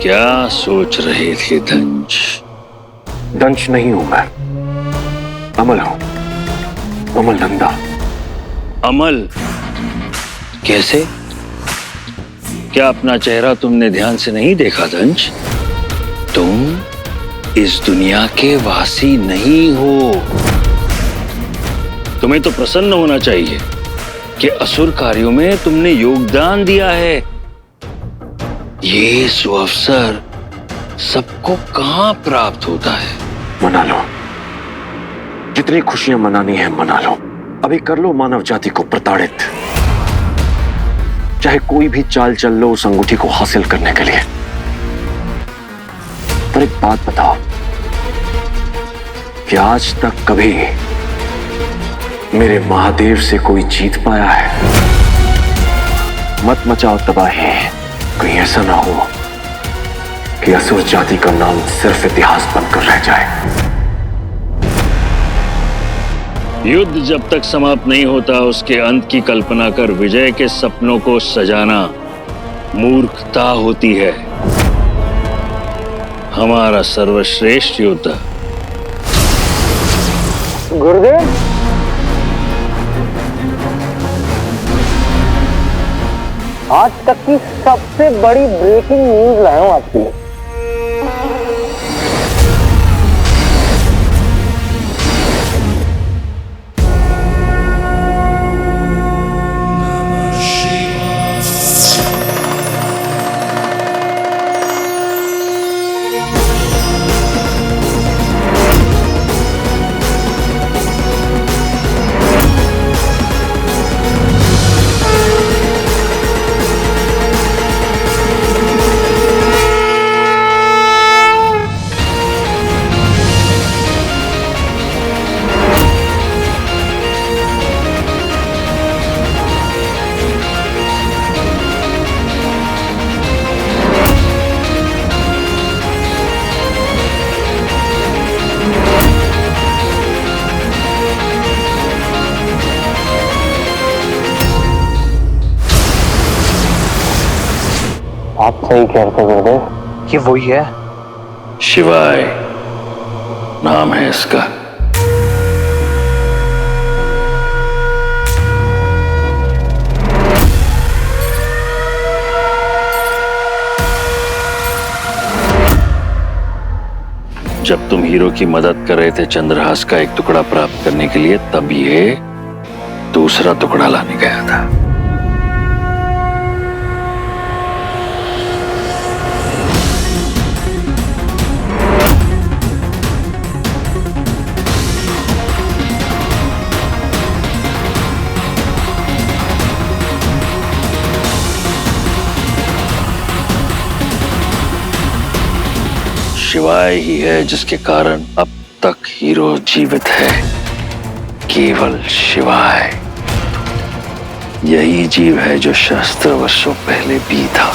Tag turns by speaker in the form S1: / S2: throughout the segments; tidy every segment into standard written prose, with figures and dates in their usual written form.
S1: क्या सोच रहे थे दंश?
S2: दंश नहीं हूं मैं, अमल हूं, अमल नंदा।
S1: अमल? कैसे? क्या अपना चेहरा तुमने ध्यान से नहीं देखा दंश? तुम इस दुनिया के वासी नहीं हो। तुम्हें तो प्रसन्न होना चाहिए कि असुर कार्यों में तुमने योगदान दिया है। ये सुअवसर सबको कहां प्राप्त होता है?
S2: मना लो, जितनी खुशियां मनानी है मना लो। अभी कर लो मानव जाति को प्रताड़ित, चाहे कोई भी चाल चल लो उस अंगूठी को हासिल करने के लिए। पर एक बात बताओ कि आज तक कभी मेरे महादेव से कोई जीत पाया है? मत मचाओ तबाही, कहीं ऐसा ना हो कि असुर जाति का नाम सिर्फ इतिहास बनकर रह जाए।
S1: युद्ध जब तक समाप्त नहीं होता उसके अंत की कल्पना कर विजय के सपनों को सजाना मूर्खता होती है। हमारा सर्वश्रेष्ठ योद्धा
S3: गुरुदेव, आज तक की सबसे बड़ी ब्रेकिंग न्यूज लाया हूं आपके लिए। आप सही कहते गुरुदेव, ये वही है।
S1: शिवाय नाम है इसका। जब तुम हीरो की मदद कर रहे थे चंद्रहास का एक टुकड़ा प्राप्त करने के लिए, तब ये दूसरा टुकड़ा लाने गया था। शिवाय ही है जिसके कारण अब तक हीरो जीवित है। केवल शिवाय यही जीव है जो सहस्त्र वर्षों पहले भी था।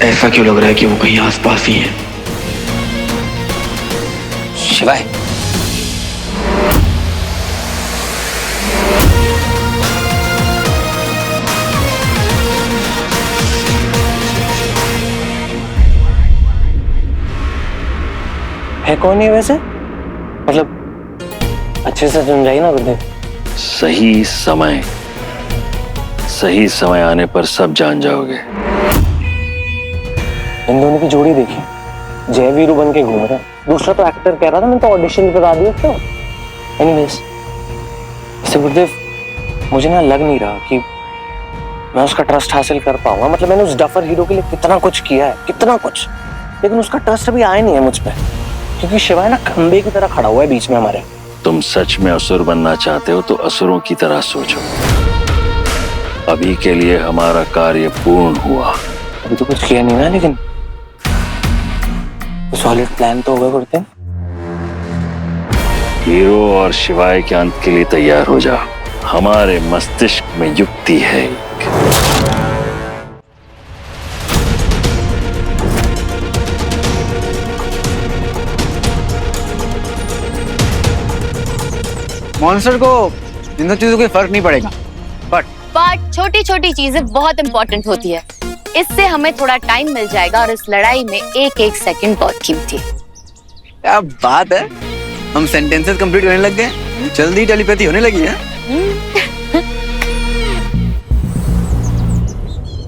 S4: ऐसा क्यों लग रहा है कि वो कहीं आसपास ही है? शिवाय,
S3: है कौन है वैसे? मतलब अच्छे से समझाइए ना गुरुदेव।
S1: सही समय आने पर सब जान जाओगे।
S3: इन दोनों की जोड़ी देखी, जय वीरू बन के घूम रहा है। दूसरा तो एक्टर कह रहा था मैं तो ऑडिशन करा दिया तो। एनीवेज, इससे गुरुदेव मुझे ना लग नहीं रहा कि मैं उसका ट्रस्ट हासिल कर पाऊंगा। मतलब मैंने उस डफर हीरो के लिए कितना कुछ किया है, कितना कुछ, लेकिन उसका ट्रस्ट अभी आया नहीं है मुझ पे, क्योंकि शिवाय ना खंबे की तरह खड़ा हुआ है बीच में हमारे।
S1: तुम सच में असुर बनना चाहते हो तो असुरों की तरह सोचो। अभी के लिए हमारा कार्य पूर्ण हुआ।
S3: अभी तो कुछ किया नहीं ना, लेकिन सॉलिड प्लान तो होगा गुरुदेव।
S1: हीरो और शिवाय के अंत के लिए तैयार हो जाओ। हमारे मस्तिष्क में युक्ति है एक।
S5: मॉन्स्टर को इन सब चीजों कोई फर्क नहीं पड़ेगा, बट
S6: छोटी छोटी चीजें बहुत इंपॉर्टेंट होती है। इससे हमें थोड़ा टाइम मिल जाएगा और इस लड़ाई में एक एक सेकंड बहुत कीमती है।
S5: क्या बात है, हम सेंटेंसेस कंप्लीट करने लग गए, जल्दी टेलीपैथी होने लगी है।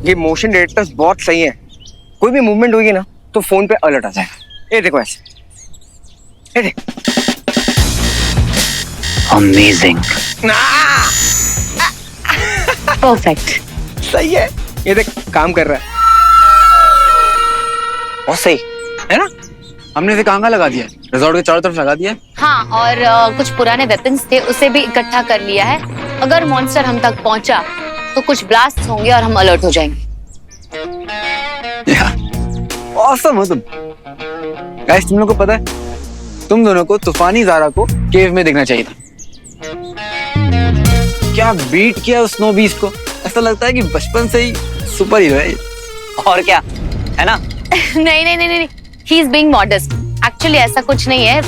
S3: ये मोशन डिटेक्टर्स बहुत सही है, कोई भी मूवमेंट होगी ना तो फोन पे अलर्ट आ जाएगा। ये देखो ऐसे, ये देख।
S4: अमेजिंग।
S6: परफेक्ट।
S3: सही है, ये देख काम कर रहा है।
S5: बहुत सही है ना। हमने इसे कहाँ लगा दिया, रिजॉर्ट के चारों तरफ लगा दिया।
S6: हाँ, और कुछ पुराने वेपन्स थे, उसे भी इकट्ठा कर लिया है। अगर मॉन्स्टर हम तक पहुंचा तो कुछ ब्लास्ट होंगे और हम अलर्ट हो जाएंगे।
S5: ऑसम हो तुम। गाइस, तुम लोगों को पता है, तुम दोनों को तूफानी ज़ारा को केव में देखना चाहिए था। क्या बीट किया उस स्नो बीस्ट को, ऐसा लगता है कि बचपन से ही सुपर हीरो है।
S4: और क्या है ना।
S6: नहीं नहीं नहीं नहीं, he is being modest. Actually ऐसा कुछ नहीं है।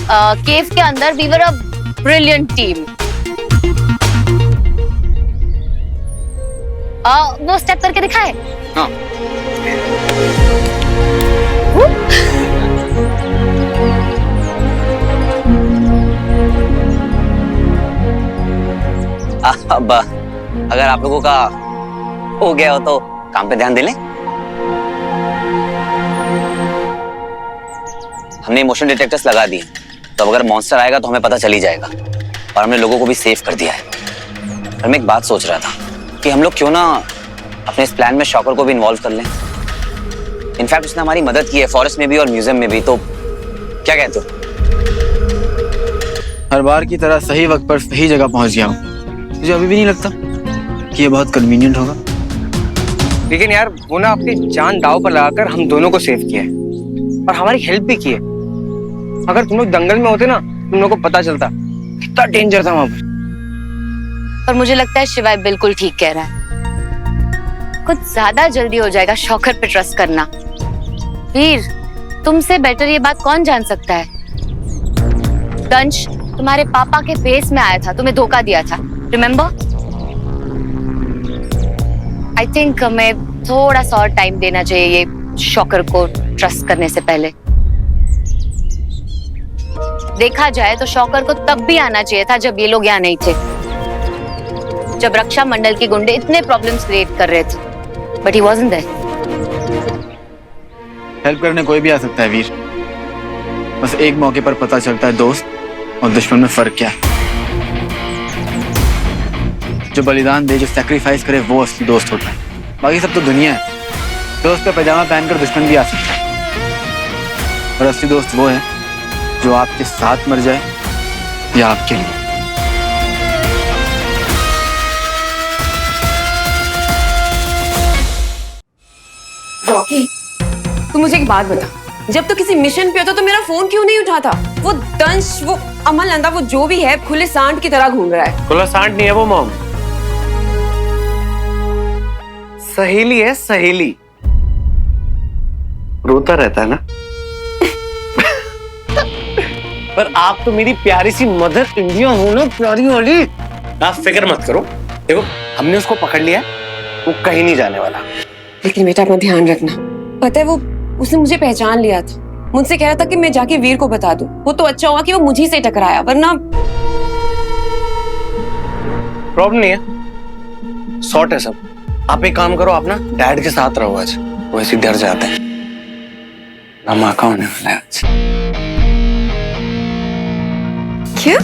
S6: केव के अंदर we were a brilliant team. वो स्टेप करके दिखाए।
S5: हाँ।
S4: अब अगर आप लोगों का हो गया हो तो काम पे ध्यान दे लें। हमने मोशन डिटेक्टर्स लगा दिए, तो अगर मॉन्स्टर आएगा तो हमें पता चल ही जाएगा। और हमने लोगों को भी सेव कर दिया है। और मैं एक बात सोच रहा था कि हम लोग क्यों ना अपने इस प्लान में शॉकर को भी इन्वॉल्व कर लें। इनफैक्ट उसने हमारी मदद की है फॉरेस्ट में भी और म्यूजियम में भी, तो क्या कहते हो?
S5: हर बार की तरह सही वक्त पर सही जगह पहुंच गया हूँ। मुझे अभी भी नहीं लगता कि ये बहुत कन्वीनियंट होगा।
S3: लेकिन यार वो ना अपनी जान दांव पर लगाकर हम दोनों को सेव किया है और हमारी हेल्प भी की है। अगर तुम लोग दंगल में होते ना, तुम लोग को पता चलता कितना डेंजर था वहां पर।
S6: और मुझे लगता है शिवाय बिल्कुल ठीक कह रहा है। कुछ ज्यादा जल्दी हो जाएगा शॉकर पे ट्रस्ट करना। वीर, तुमसे बेटर ये बात कौन जान सकता है? दंश तुम्हारे पापा के फेस में आया था, तुम्हें धोखा दिया था, रिमेम्बर? आई थिंक हमें थोड़ा सा और टाइम देना चाहिए ये शॉकर को ट्रस्ट करने से पहले। देखा जाए तो शॉकर को तब भी आना चाहिए था जब ये लोग यहाँ नहीं थे, जब रक्षा मंडल के गुंडे इतने प्रॉब्लम्स क्रिएट कर रहे थे, but he wasn't there.
S5: Help करने कोई भी आ सकता है वीर, बस एक मौके पर पता चलता है दोस्त और दुश्मन में फर्क क्या है। जो बलिदान दे, जो सैक्रिफाइस करे, वो असली दोस्त होता है। बाकी सब तो दुनिया है। दोस्त का पैजामा पहनकर दुश्मन भी आ सकता है, और असली दोस्त वो है जो आपके साथ मर जाए या आपके लिए।
S7: रॉकी, तू मुझे एक बात बता, जब तो किसी मिशन पे होता तो मेरा फोन क्यों नहीं उठाता? वो दंश, वो अमल नंदा, वो जो भी है, खुले सांड की तरह घूम रहा है।
S3: खुला सांड नहीं है वो मॉम, सहेली है सहेली। रोता रहता है ना। पर आप तो मेरी प्यारी सी मदर इंडिया हो ना, प्यारी वाली। आप फिक्र मत करो, देखो हमने उसको पकड़ लिया, वो कहीं नहीं जाने वाला।
S7: लेकिन बेटा अपना ध्यान रखना। पता है वो उसने मुझे पहचान लिया था, मुझसे कह रहा था कि मैं जाके वीर को बता दूं। वो तो अच्छा हुआ कि वो मुझी से टकराया, वरना
S3: प्रॉब्लम नहीं है, सॉर्ट है सब। आप एक काम करो, आप ना डैड के साथ रहो आज, वो ऐसे डर जाते हैं। धमाका होने वाला है आज।
S7: क्या?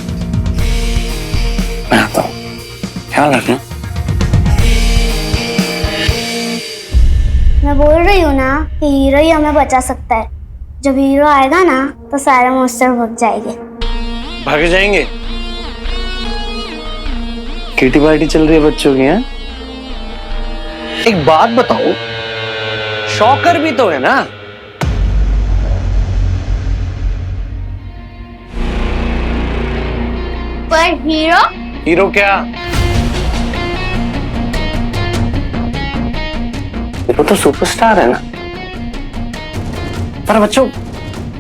S3: मैं आता हूँ, ख्याल रखना।
S8: मैं बोल रही हूँ ना कि हीरो ही हमें बचा सकता है। जब हीरो आएगा ना तो सारे मॉन्स्टर भाग जाएंगे।
S3: भाग जाएंगे? किटी पार्टी चल रही है बच्चों की, हैं? एक बात बताओ, शॉकर भी तो है ना?
S8: पर हीरो?
S3: हीरो क्या? वो तो सुपरस्टार है ना। पर बच्चों,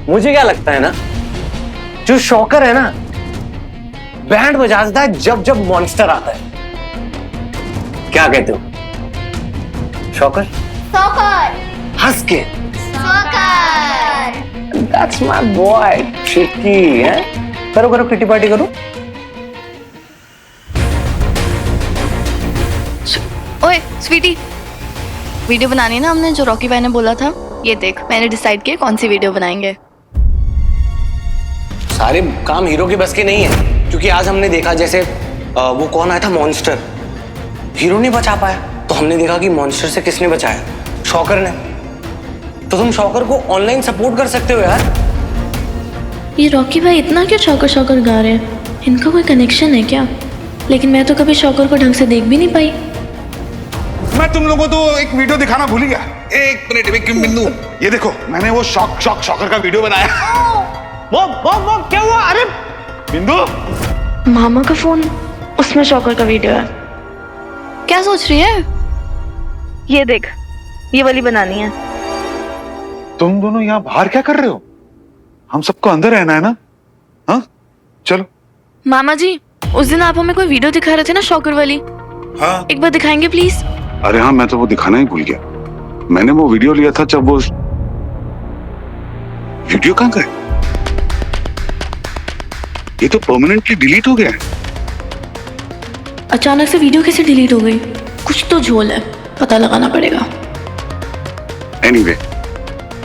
S3: मुझे क्या लगता है ना, जो शॉकर है ना, बैंड बजा देता है जब जब मॉन्स्टर आता है। क्या कहते हो शौकर?
S8: सॉकर
S3: हंस के।
S8: Soccer
S3: That's my boy, tricky है। करो करो किटी पार्टी करो।
S9: ओए स्वीटी, वीडियो बनानी है ना हमने, जो रॉकी भाई ने बोला था। ये देख, मैंने डिसाइड किया कौन सी वीडियो बनाएंगे।
S3: सारे काम हीरो के बस के नहीं है, क्योंकि आज हमने देखा जैसे वो कौन आया था मॉन्स्टर, हीरो नहीं बचा पाया, तो हमने देखा कि मॉन्स्टर से किसने बचाया? शॉकर ने। तो तुम शॉकर को ऑनलाइन सपोर्ट कर सकते हो यार।
S9: ये रॉकी भाई इतना क्यों शॉकर शॉकर गा रहे हैं? इनका कोई कनेक्शन है क्या? लेकिन मैं तो कभी शॉकर को ढंग से देख भी नहीं पाई।
S10: मैं तुम लोगों को तो एक वीडियो दिखाना भूल ही गया। एक मिनट बिंदु, ये देखो मैंने वो शॉकर का वीडियो बनाया।
S3: वो क्या हुआ? अरे
S10: बिंदु,
S9: मामा का फोन, उसमें शॉकर का वीडियो है। क्या सोच रही है? ये देख, ये वाली बनानी है।
S10: तुम दोनों यहाँ बाहर क्या कर रहे हो? हम सबको अंदर रहना है ना? हाँ चलो।
S9: मामा जी, उस दिन आप हमें कोई वीडियो दिखा रहे थे ना शॉकर वाली,
S10: हाँ
S9: एक बार दिखाएंगे प्लीज?
S10: अरे हाँ, मैं तो वो दिखाना ही भूल गया। मैंने वो वीडियो लिया था जब वो वीडियो कहाँ गए? ये तो परमानेंटली डिलीट हो गया है।
S9: अचानक से वीडियो कैसे डिलीट हो गई? कुछ तो झोल है, पता लगाना पड़ेगा।
S10: एनीवे,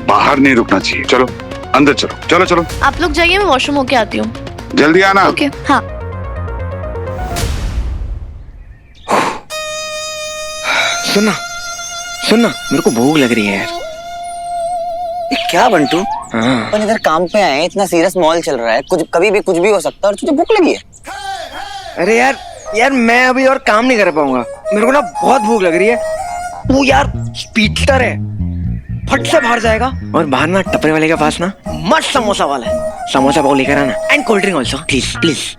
S10: बाहर नहीं रुकना चाहिए। चलो अंदर चलो, चलो चलो।
S9: आप लोग जाइए, मैं वॉशरूम होके आती हूँ।
S10: जल्दी आना।
S9: ओके हाँ।
S3: सुनना सुनना, मेरे को भूख लग रही है यार।
S4: ये क्या बंटू?
S3: हाँ।
S4: अपन इधर काम पे आए, इतना सीरियस मॉल चल रहा है, कुछ कभी भी कुछ भी हो सकता है, और तुझे भूख लगी है?
S3: अरे यार मैं अभी और काम नहीं कर पाऊंगा, मेरे को ना बहुत भूख लग रही है। वो यार स्पीडस्टर है, फट से बाहर जाएगा, और बाहर ना टपरे वाले के पास ना मस्त समोसा वाला है, समोसा पाव लेकर आना, and cold drink also please please.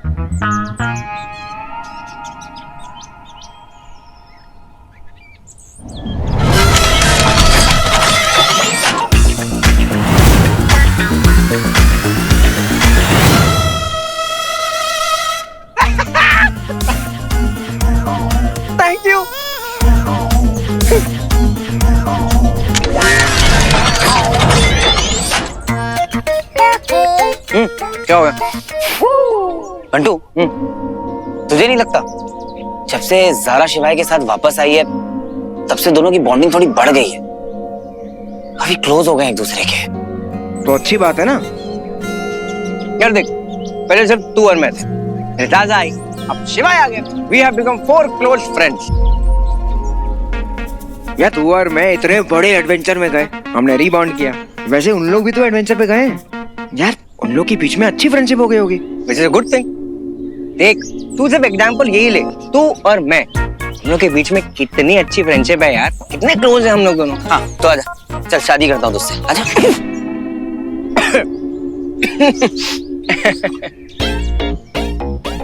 S3: Thank you. क्या हो गया
S4: बंटू? तुझे नहीं लगता जब से ज़ारा शिवाय के साथ वापस आई है, तब से दोनों की बॉन्डिंग थोड़ी बढ़ गई है, काफी क्लोज हो गए एक दूसरे के?
S3: तो अच्छी बात है ना यार। देख, पहले सिर्फ तू और मैं थे, राजा आई, अब शिवाय आ गया, we have become 4 close friends. यार तू और मैं इतने बड़े एडवेंचर में गए, हमने रीबाउंड किया, वैसे उन लोग भी तो एडवेंचर पे गए यार, उन लोग के बीच में अच्छी फ्रेंडशिप हो गई होगी, which is a good thing. देख, तू सिर्फ एग्जांपल यही ले, तू और मैं, हम लोग के बीच में कितनी अच्छी फ्रेंडशिप है यार, कितने क्लोज है हम लोग दोनों।
S4: हाँ तो आजा, चल शादी करता हूँ तुझसे, आजा।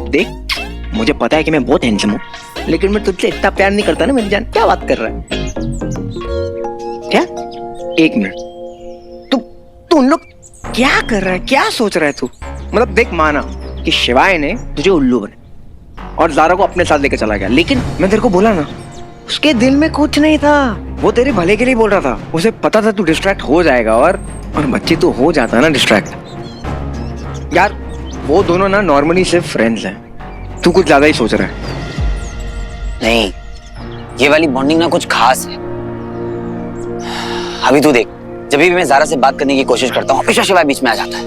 S3: देख, मुझे पता है कि मैं बहुत हैंडसम हूँ, लेकिन मैं तुझसे इतना प्यार नहीं करता ना मेरी जान। क्या बात कर रहा है? क्या? एक मिनट, तू उन लोग क्या कर रहा है, क्या सोच रहा है तू? मतलब देख, माना कि शिवाय ने तुझे उल्लू बने और ज़ारा को अपने साथ लेकर चला गया, लेकिन मैं तेरे को बोला ना, उसके दिल में कुछ नहीं था, वो तेरे भले के लिए बोल रहा था, उसे पता था तू डिस्ट्रैक्ट हो जाएगा, और बच्चे तो हो जाता है ना डिस्ट्रैक्ट। यार वो दोनों ना नॉर्मली सिर्फ फ्रेंड्स हैं, तू कुछ ज्यादा ही सोच रहा है।
S4: नहीं, ये वाली बॉन्डिंग ना कुछ खास है। अभी तू देख, जब भी मैं ज़ारा से बात करने की कोशिश करता हूँ, हमेशा शिवाय बीच में आ जाता है।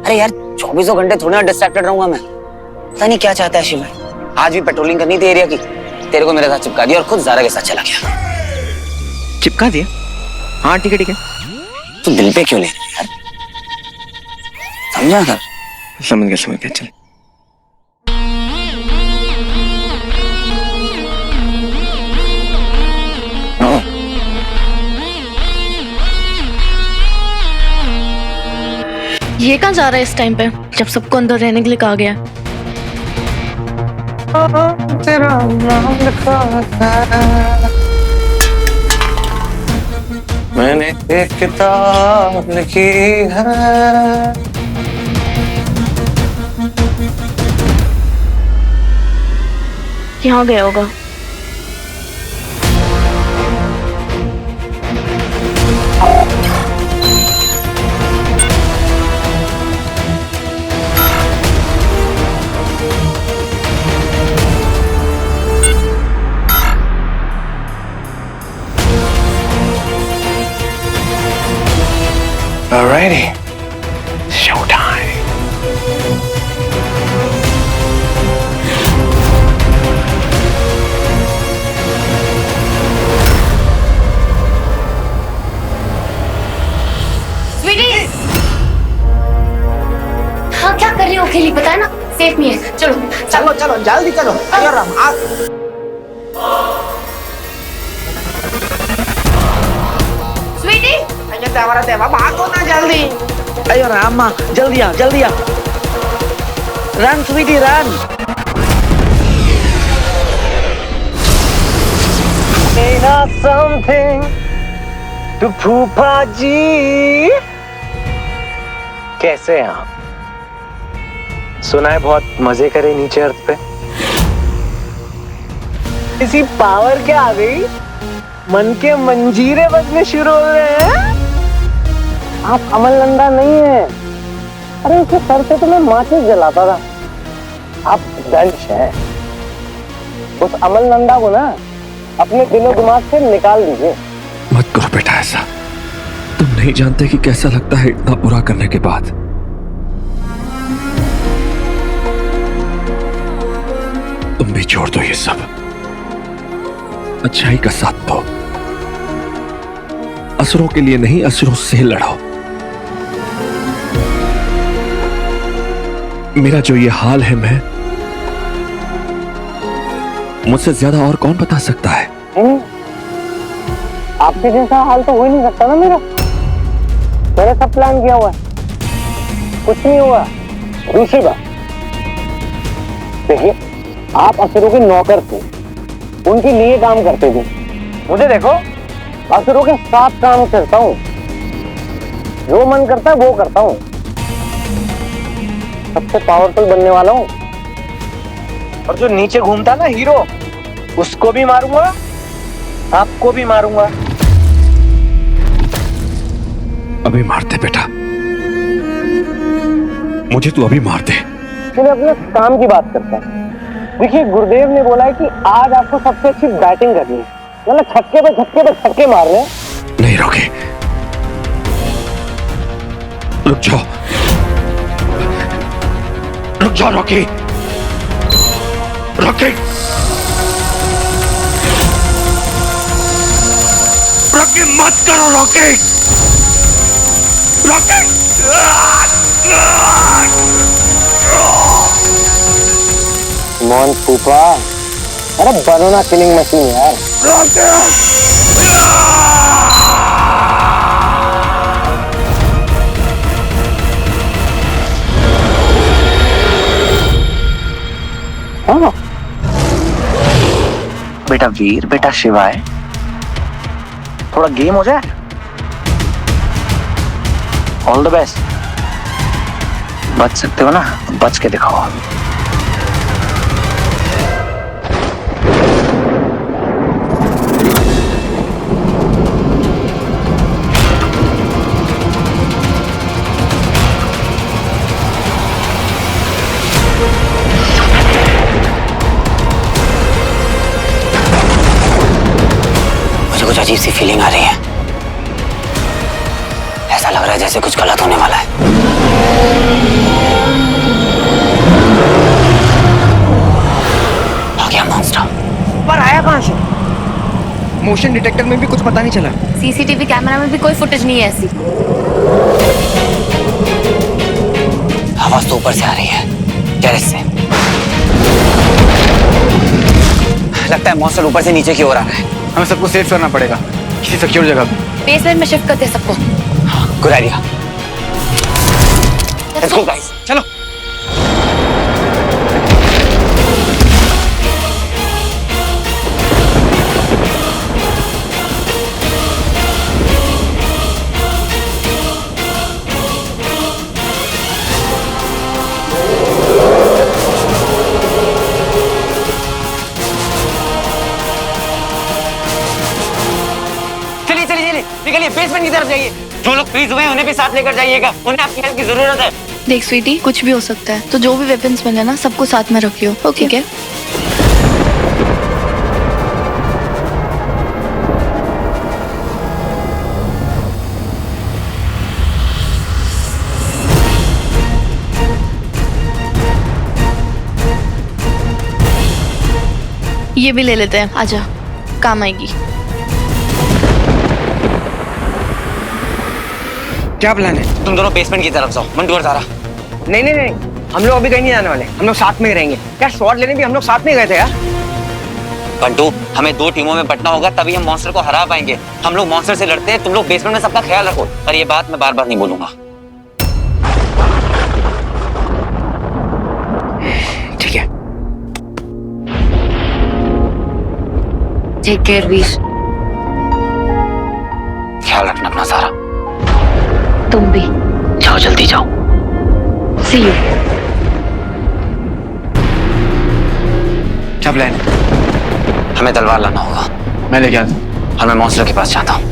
S4: अरे यार, 24 घंटे थोड़ी ना डिस्ट्रैक्टेड रहूंगा मैं, पता नहीं क्या चाहता है शिवाय। आज भी पेट्रोलिंग करनी थी एरिया की, तेरे को मेरे साथ चिपका दिया और खुद ज़ारा के साथ चला गया।
S3: चिपका दिया? हाँ ठीक है ठीक है।
S4: तू दिल पे क्यों ले रहा है यार? समझा कर।
S3: समझ गया चल।
S9: ये कहाँ जा रहा है इस टाइम पे, जब सबको अंदर रहने के लिए कहा गया?
S3: तेरा नाम लिखा है, मैंने एक किताब लिखी है।
S9: यहाँ गया होगा।
S3: Alrighty, showtime.
S6: स्वीटी, हाँ क्या कर रही हो अकेली, पता है ना सेफ नहीं है। चलो
S3: चलो चलो जल्दी चलो। अयो राम
S6: स्वीटी,
S3: हमारा देवा भागो ना जल्दी। अयो राम जल्दी आ जल्दी आ। Run sweetie run. Something to फूफा जी। कैसे हैं आप? सुना है बहुत मजे करे नीचे अर्थ पे। किसी पावर क्या आ गई? मन के मंजीरे बजने शुरू हो गए हैं। आप अमल नंदा नहीं है। अरे उसके सर से तो मैं माचिस जलाता था। आप दंश हैं। उस अमल नंदा को ना अपने दिलो दिमाग से निकाल दीजिए।
S2: मत करो बेटा ऐसा। तुम नहीं जानते कि कैसा लगता है इतना बुरा करने के बाद। तुम भी छोड़ दो ये सब। अच्छाई का साथ दो। असुरों के लिए नहीं, असुरों से लड़ो। मेरा जो ये हाल है, मैं मुझसे ज्यादा और कौन बता सकता है?
S3: आपके जैसा हाल तो हो ही नहीं सकता ना मेरा। मैंने सब प्लान किया हुआ है, कुछ नहीं हुआ। दूसरी बात देखिए, आप असुरों के नौकर थे, उनके लिए काम करते थे। मुझे देखो, असुरों के साथ काम करता हूँ, जो मन करता है वो करता हूँ। सबसे पावरफुल बनने वाला हूँ। और जो नीचे घूमता ना हीरो, उसको भी मारूंगा, आपको भी मारूंगा।
S2: अभी मारते बेटा, मुझे तू अभी मार दे।
S3: चलिए अपने काम की बात करते हैं। देखिए, गुरुदेव ने बोला है कि आज आपको सबसे अच्छी बैटिंग करनी है, मतलब छक्के पे छक्के मारने हैं।
S2: नहीं रोके, रुक जाओ, रुक जाओ रॉकी, रॉकी, रॉकी मत करो रॉकी, रॉकी।
S3: मोहन फूफा, अरे बनो ना किलिंग मशीन यार। हाँ बेटा वीर, बेटा शिवाय, थोड़ा गेम हो जाए। All the best. बच सकते हो ना, बच के दिखाओ।
S4: कुछ अजीब सी फीलिंग आ रही है। ऐसा लग रहा है जैसे कुछ गलत होने वाला है। आ गया मॉन्स्टर।
S3: पर आया कहां से? मोशन डिटेक्टर में भी कुछ पता नहीं चला।
S6: सीसीटीवी कैमरा में भी कोई फुटेज नहीं है ऐसी।
S4: आवाज तो ऊपर से आ रही है, टेरेस से। लगता है मॉन्स्टर ऊपर से नीचे की ओर आ रहा है।
S5: हमें सबको सेव करना पड़ेगा किसी सिक्योर जगह पे।
S6: बेसमेंट में शिफ्ट करते हैं सबको।
S4: Good idea. Let's go guys, चलो। दुश्मन की तरफ जाइए। जो लोग फ्रीज हुए हैं उन्हें भी साथ लेकर जाइएगा, उन्हें आपकी हेल्प की जरूरत है।
S9: देख स्वीटी, कुछ भी हो सकता है, तो जो भी वेपन्स मिले ना सबको साथ में रखियो, ओके? ठीक है। ये भी ले लेते हैं, आजा, काम आएगी।
S3: क्या प्लान है?
S4: तुम दोनों बेसमेंट की तरफ जाओ, मंटू और तारा।
S3: नहीं नहीं नहीं, हम लोग अभी कहीं नहीं जाने वाले, हम लोग साथ में ही रहेंगे। यार शॉट लेने भी हम लोग साथ में गए थे यार।
S4: बंटू, हमें 2 टीमों में बंटना होगा, तभी हम मॉन्स्टर को हरा पाएंगे। हम लोग मॉन्स्टर से लड़ते हैं, तुम लोग बेसमेंट में सबका ख्याल रखो। पर ये बात मैं बार बार नहीं बोलूंगा।
S3: ठीक है।
S6: टेक केयर वीर।
S4: ख्याल रखना अपना सारा।
S6: तुम भी
S4: जाओ, जल्दी जाओ।
S6: सी यू।
S5: क्या प्लान है?
S4: हमें तलवार लाना होगा।
S5: मैं लेके आता हूँ।
S4: और मैं मॉन्स्टर के पास जाता हूँ।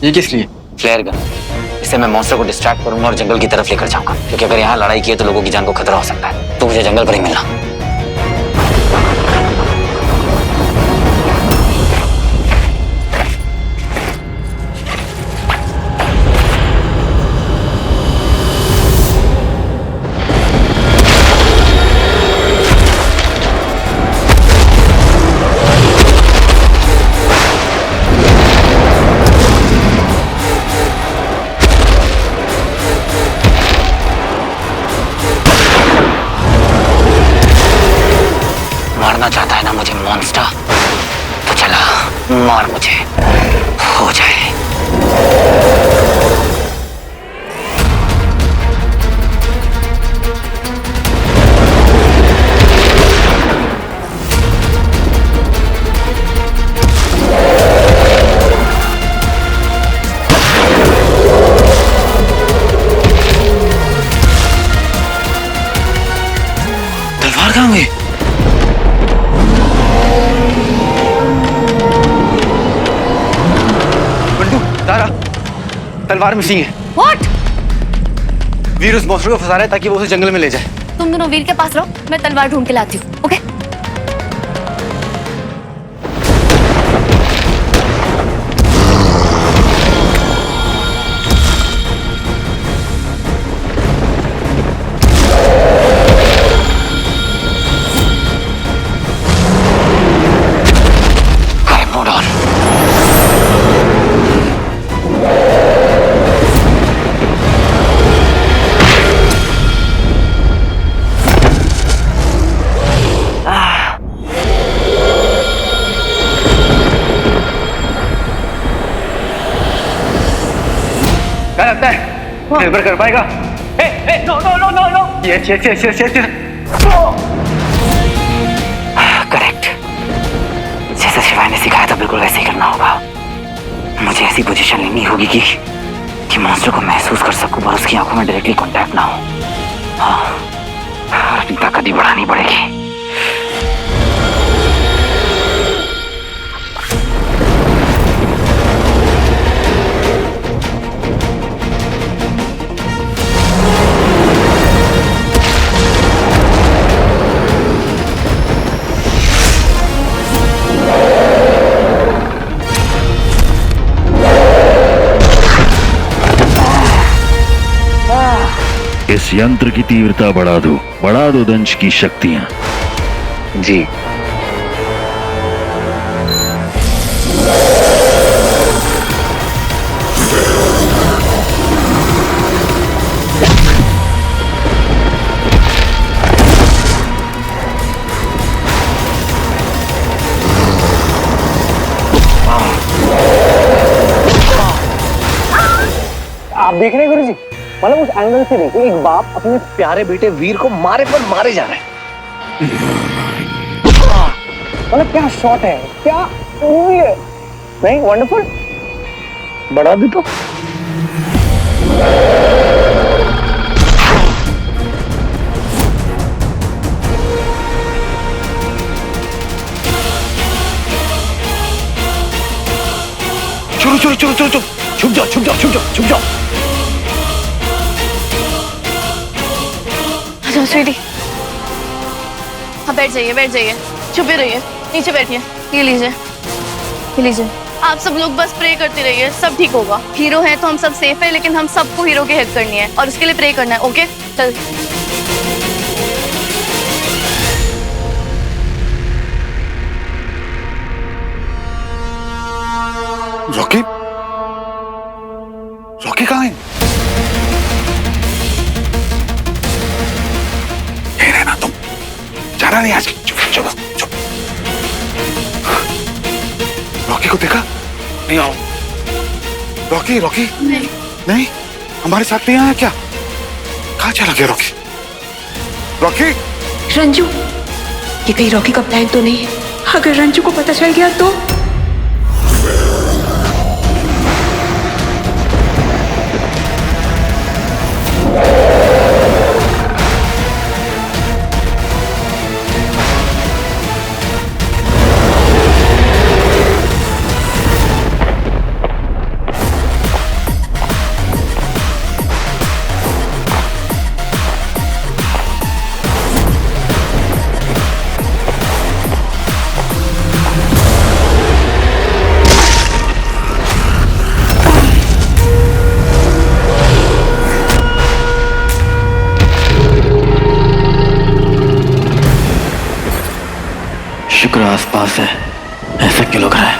S5: ये किस लिए?
S4: Flare gun. इससे मैं मॉन्स्टर को डिस्ट्रैक्ट करूंगा और जंगल की तरफ लेकर जाऊंगा, क्योंकि अगर यहाँ लड़ाई की है तो लोगों की जान को खतरा हो सकता है। तो मुझे जंगल पर ही मिलना। मारना चाहता है ना मुझे मॉन्स्टर, तो चला मार मुझे, हो जाए। तलवार कहाँ गई?
S5: तारा, तलवार मिसिंग है।
S6: व्हाट?
S5: वीर उस मॉन्स्टर को फंसा रहा है ताकि वो उसे जंगल में ले जाए।
S6: तुम दोनों वीर के पास रहो, मैं तलवार ढूंढ के लाती हूँ, ओके?
S5: क्या लगता है निर्भर कर पाएगा? No no no no no, yes yes yes yes yes.
S4: Correct, जैसे शिवाय ने सिखाया था बिल्कुल वैसे ही करना होगा। मुझे ऐसी पोजीशन लेनी होगी कि मॉन्स्टर को महसूस कर सकूं और उसकी आंखों में डायरेक्टली कांटेक्ट ना हो। हाँ, अपनी ताकत ही बढ़ानी पड़ेगी।
S1: इस यंत्र की तीव्रता बढ़ा दो दंश की शक्तियां।
S2: जी।
S3: आप देख रहे हैं गुरुजी, मतलब उस एंगल से देखो, एक बाप अपने प्यारे बेटे वीर को मारे पर मारे जा रहे हैं। मतलब क्या शॉट है, क्या मूवी है, नहीं वंडरफुल। बढ़ा भी तो।
S10: चलो चलो चलो चलो, छुप जाओ छुप जाओ छुप जाओ छुप जाओ।
S9: अच्छा स्वीटी, हाँ बैठ जाइए, छुपे रहिए, नीचे बैठिए। ये लीजिए, ये लीजिए। आप सब लोग बस प्रे करते रहिए, सब ठीक होगा। हीरो है तो हम सब सेफ है, लेकिन हम सबको हीरो की हेल्प करनी है और उसके लिए प्रे करना है। ओके चल।
S10: रॉकी, रॉकी कहाँ है? ये रहना तुम, जाना नहीं आज। चुप चुप चुप। रॉकी को देखा? नहीं आओ। रॉकी रॉकी
S9: नहीं,
S10: नहीं, हमारे साथ नहीं आया क्या? कहाँ चला गया रॉकी? रॉकी
S7: रंजू, ये कहीं रॉकी का प्लान तो नहीं है? अगर रंजू को पता चल गया तो?
S5: शुक्र आसपास है, ऐसा क्यों लग रहा है?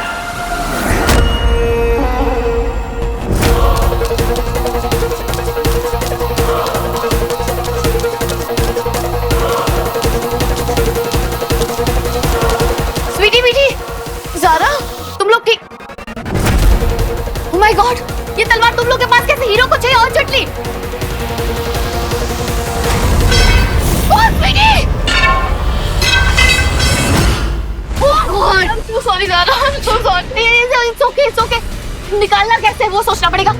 S9: स्वीटी मीठी, ज़ारा, तुम लोग ठीक? ओह माय गॉड, ये तलवार तुम लोग के पास कैसे? हीरो को चाहिए और चटनी। ओह Sweety! I'm so sorry, Zara. I'm so sorry. It's okay, it's okay. निकालना कैसे वो सोचना पड़ेगा।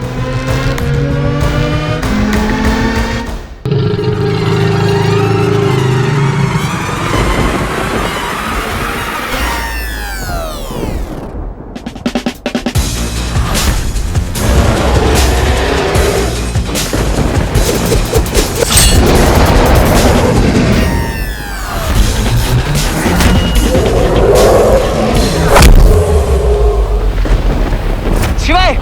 S5: शिवाय!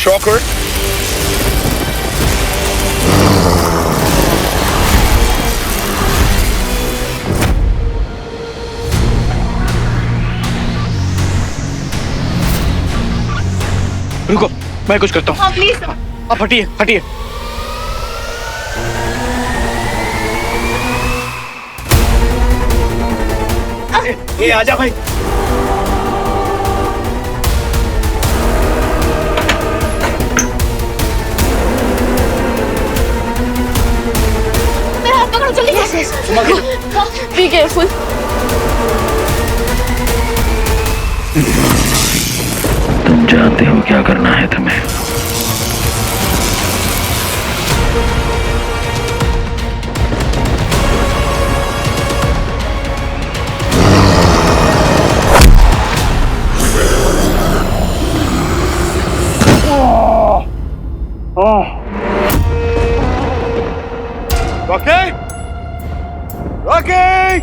S10: Shocker.
S5: रुको, मैं कुछ करता हूँ।
S9: हाँ प्लीज।
S5: आप हटिए हटिए। ये आजा भाई।
S9: मेरा हाथ पकड़ो जल्दी से। Be careful.
S2: तुम जानते हो क्या करना है तुम्हें।
S10: रॉकी! रॉकी!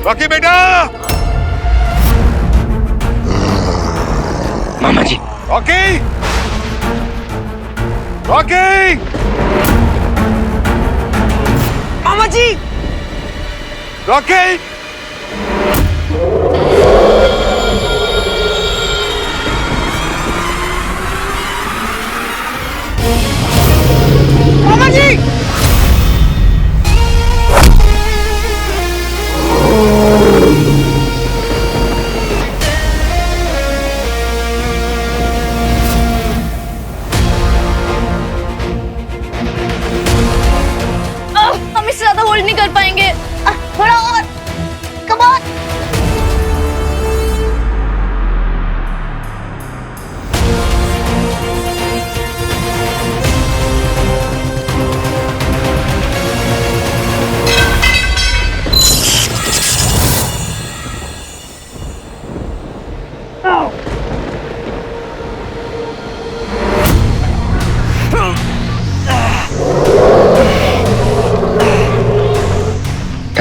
S10: रॉकी बेटा!
S5: मामा जी।
S10: रॉकी! रॉकी!
S5: मामा जी।
S10: रॉकी!
S5: मामा जी।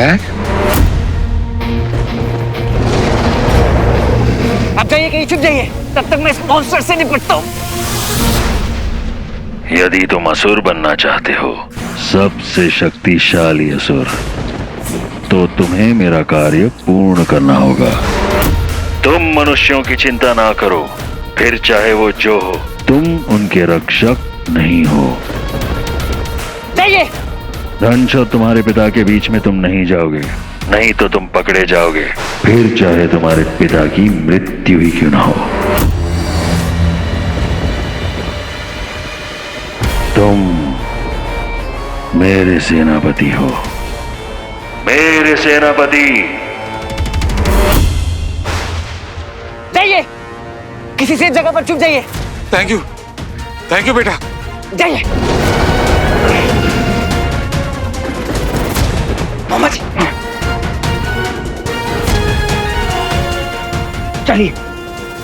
S1: अटैक?
S3: आप जाइए, कहीं छुप जाइए, तब तक मैं इस मॉन्स्टर से निपटता हूँ।
S1: यदि तुम असुर बनना चाहते हो, सबसे शक्तिशाली असुर, तो तुम्हें मेरा कार्य पूर्ण करना होगा। तुम मनुष्यों की चिंता ना करो, फिर चाहे वो जो हो, तुम उनके रक्षक नहीं हो। धनुष और तुम्हारे पिता के बीच में तुम नहीं जाओगे, नहीं तो तुम पकड़े जाओगे, फिर चाहे तुम्हारे पिता की मृत्यु ही क्यों ना हो। तुम मेरे सेनापति हो, मेरे सेनापति।
S3: जाइए, किसी से जगह पर छुप जाइए।
S10: थैंक यू बेटा।
S3: जाइए। मामा जी, चलिए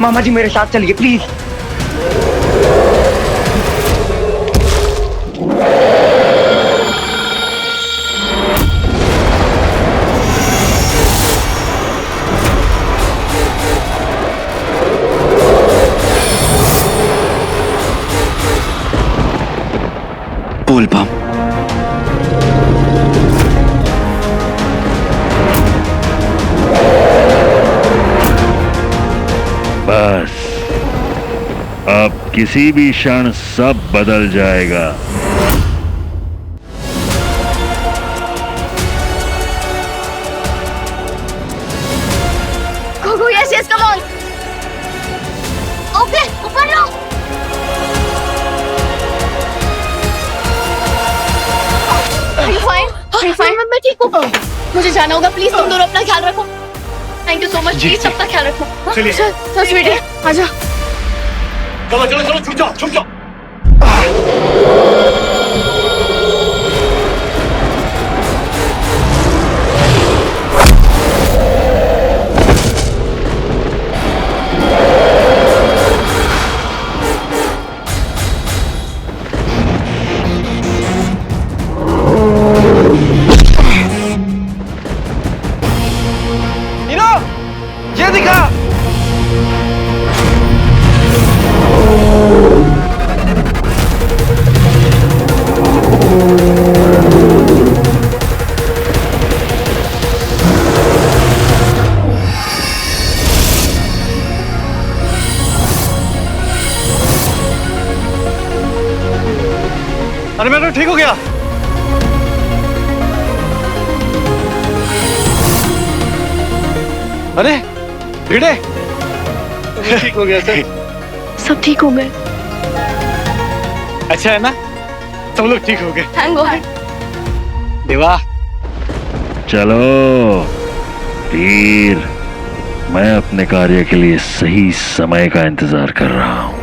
S3: मामा जी, मेरे साथ चलिए प्लीज।
S5: बोल बम।
S1: बस अब किसी भी क्षण सब बदल जाएगा।
S9: Gogo, yes, come on. Okay, ऊपर लो। Are you fine? Are you fine? मैं ठीक हूँ। मुझे जाना होगा, प्लीज तुम दोनों अपना ख्याल रखो। Thank you so much, please सबका ख्याल रखो।
S10: चलिए।
S9: चल स्वीटी, आजा।
S10: चलो छुप जाओ।
S3: हीरो, ये दिखा।
S5: अरे मैं तो ठीक हो गया। अरे भिड़े, ठीक हो गया सर।
S9: सब ठीक हो गए।
S5: अच्छा है ना, सब लोग ठीक हो गए।
S9: Thank God.
S5: देवा,
S1: चलो वीर, मैं अपने कार्य के लिए सही समय का इंतजार कर रहा हूं।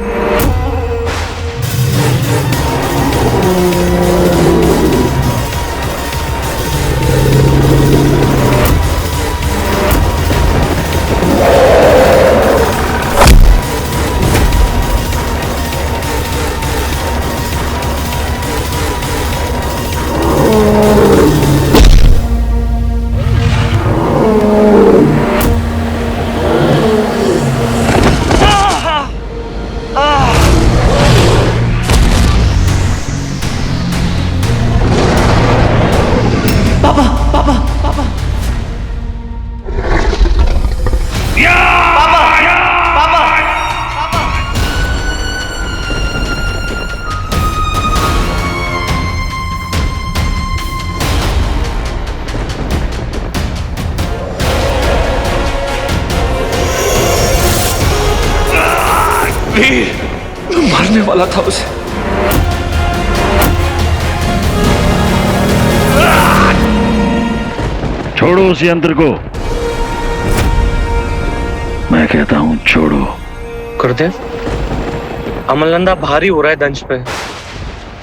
S2: मारने वाला था उसे।
S1: छोड़ो उस यंत्र को, मैं कहता हूं छोड़ो।
S3: गुरुदेव, अमलनंदा भारी हो रहा है दंश पे।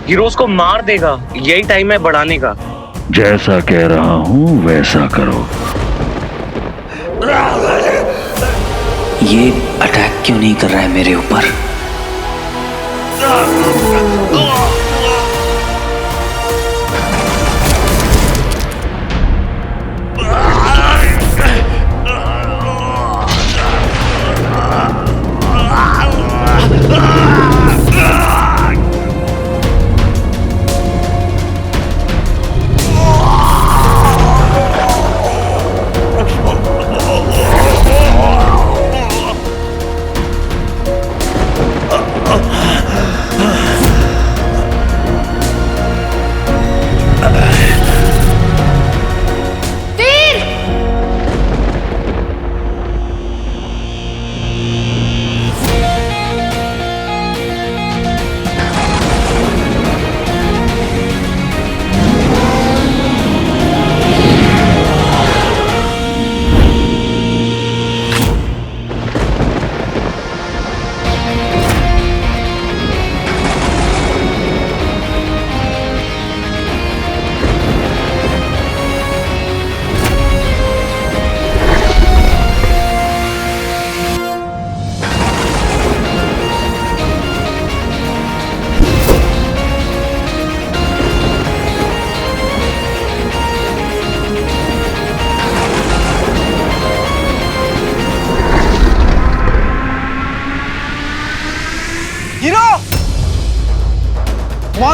S3: हीरोज को मार देगा, यही टाइम है बढ़ाने का।
S1: जैसा कह रहा हूं वैसा करो।
S4: ये अटैक क्यों नहीं कर रहा है मेरे ऊपर?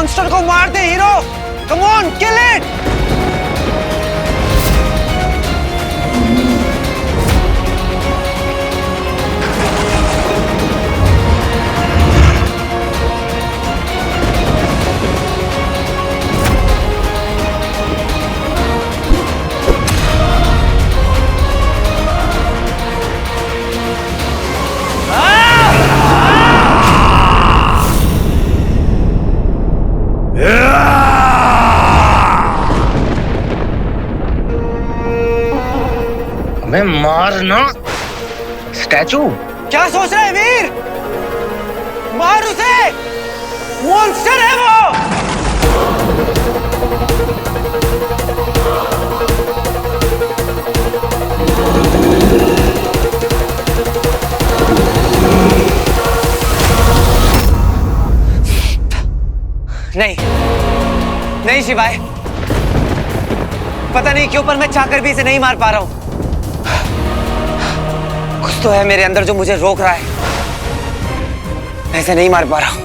S5: मॉन्स्टर को मार दे hero. Come on, kill it.
S3: हमें मारना स्टैचू।
S5: क्या सोच रहा है वीर? मार उसे, मॉन्स्टर है वो।
S4: नहीं नहीं शिवाय, पता नहीं क्यों पर मैं चाहकर भी इसे नहीं मार पा रहा हूं। कुछ तो है मेरे अंदर जो मुझे रोक रहा है, मैं इसे नहीं मार पा रहा हूं।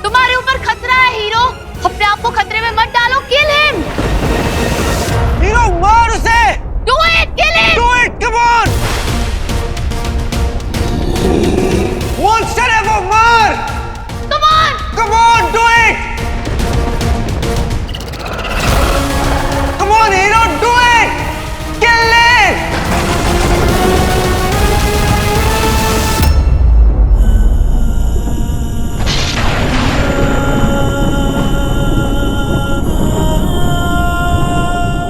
S6: तुम्हारे ऊपर खतरा है हीरो, अपने आप को खतरे में मत डालो। Kill him.
S5: हीरो मार उसे।
S6: Do it, kill him.
S5: Do it, come on. Monster है वो, मार।
S6: Come on,
S5: come on, do it. Come on hero, do it, kill it.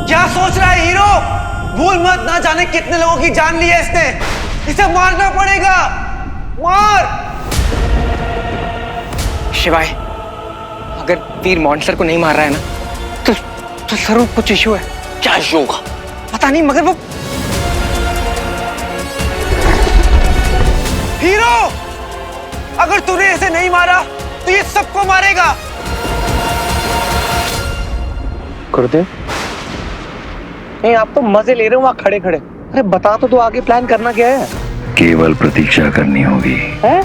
S5: क्या सोच रहा है हीरो? भूल मत, ना जाने कितने लोगों की जान ली है इसने। इसे मारना पड़ेगा, मार।
S3: शिवाय, अगर वीर मॉन्स्टर को नहीं मार रहा है ना तो जरूर कुछ इशू है।
S4: क्या इशू होगा?
S3: पता नहीं, मगर वो
S5: हीरो, अगर तूने इसे नहीं मारा तो ये सबको मारेगा।
S3: गुरुदेव, नहीं आप तो मजे ले रहे हो वहां खड़े खड़े। अरे बता तो आगे प्लान करना क्या है?
S1: केवल प्रतीक्षा करनी होगी।
S3: है?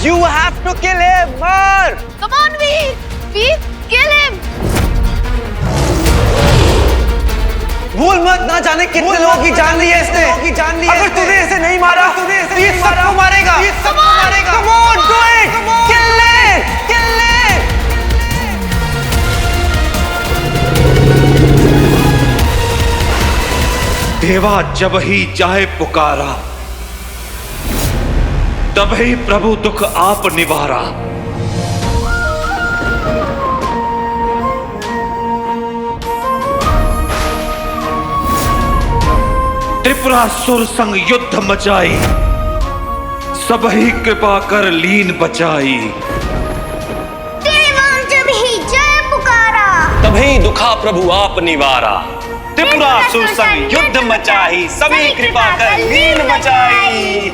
S5: You have to kill him, मार।
S6: Come on Veer, Veer kill him.
S5: भूल मत, ना जाने कितने लोगों की जान ली है इसने। अगर तूने इसे नहीं मारा तो ये सबको मारेगा। Come on, do it, kill it, kill it।
S10: देवा जब ही चाहे पुकारा, तब ही प्रभु दुख आप निवारा। त्रिपुरासुर संग युद्ध मचाई, सब ही कृपा कर लीन बचाई।
S8: देवा जब ही जय पुकारा,
S2: तभी दुखा प्रभु आप निवारा। त्रिपुरासुर संग युद्ध मचाई, सभी कृपा कर लीन बचाई।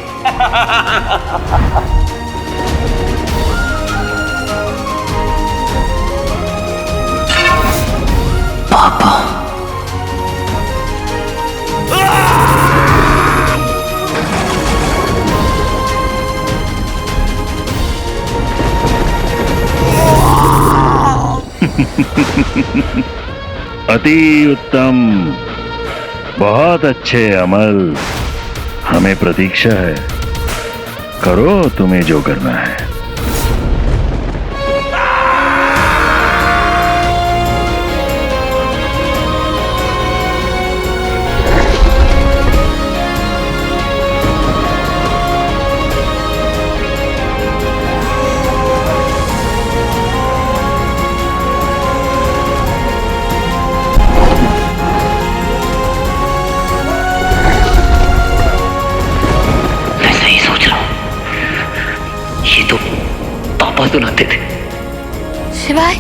S1: अति उत्तम, बहुत अच्छे अमल। हमें प्रतीक्षा है, करो तुम्हें जो करना है।
S3: पापा सुनाते थे।
S6: शिवाय,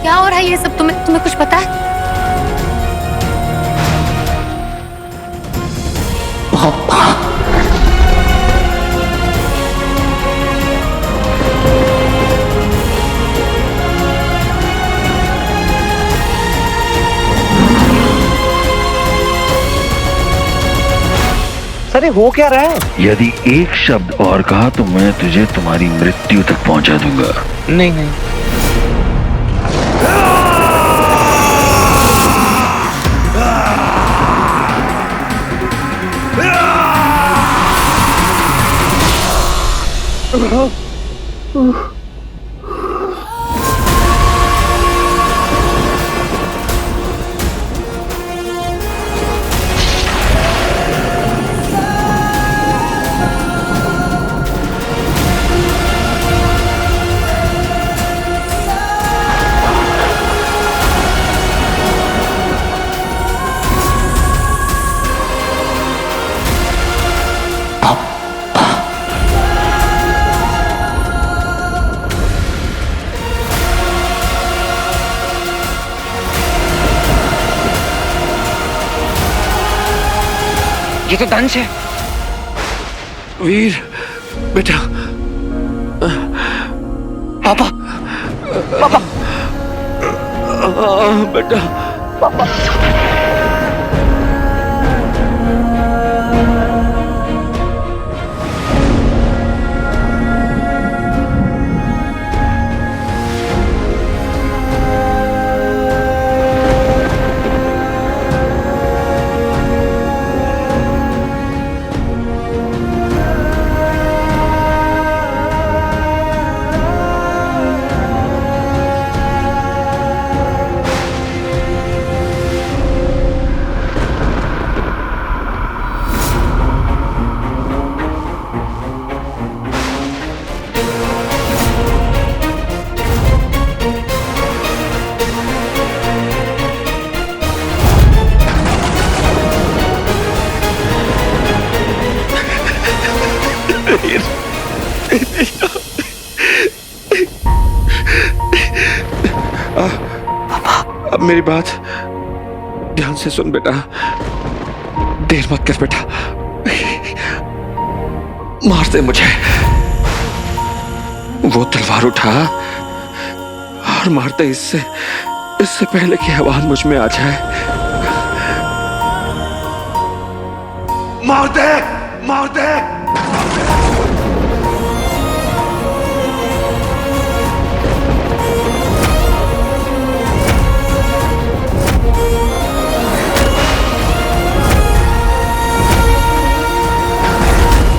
S6: क्या हो रहा है ये सब? तुम्हें कुछ पता है?
S3: पापा, अरे हो क्या रहा है?
S1: यदि एक शब्द और कहा तो मैं तुझे तुम्हारी मृत्यु तक पहुंचा दूंगा।
S3: नहीं नहीं। ये तो दंश है।
S2: वीर बेटा,
S3: पापा पापा
S2: बेटा अब मेरी बात ध्यान से सुन बेटा, देर मत कर बेटा, मार दे मुझे। वो तलवार उठा और मार दे इससे पहले कि आवाज मुझ में आ जाए। मार दे, मार दे।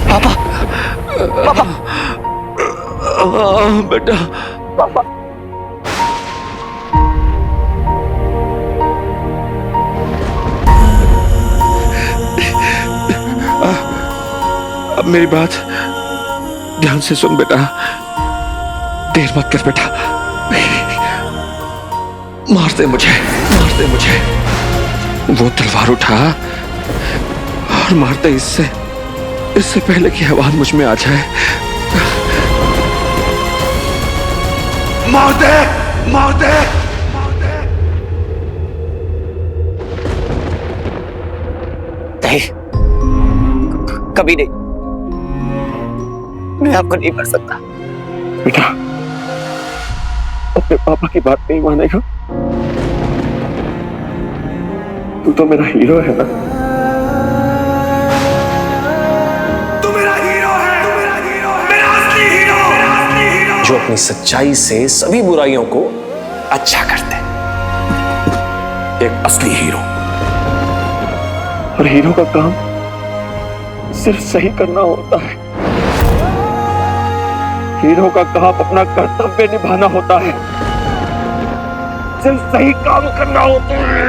S3: पापा पापा
S2: बेटा
S3: पापा
S2: अब मेरी बात ध्यान से सुन बेटा, देर मत कर बेटा, मार दे मुझे, मार दे मुझे। वो तलवार उठा और मार दे इससे पहले कि आवाज मुझ में आ जाए। मार दे, मार दे, मार दे।
S4: नहीं, कभी नहीं, मैं आपको नहीं मार सकता।
S2: बेटा, अपने पापा की बात नहीं मानेगा? तू तो मेरा हीरो है ना? तू मेरा हीरो है, तू मेरा हीरो है, मेरा असली हीरो, मेरा असली हीरो, जो अपनी सच्चाई से सभी बुराइयों को अच्छा करते हैं। एक असली हीरो। और हीरो का काम सिर्फ सही करना होता है। हीरो का काम अपना कर्तव्य निभाना होता है, सिर्फ सही काम करना होता है।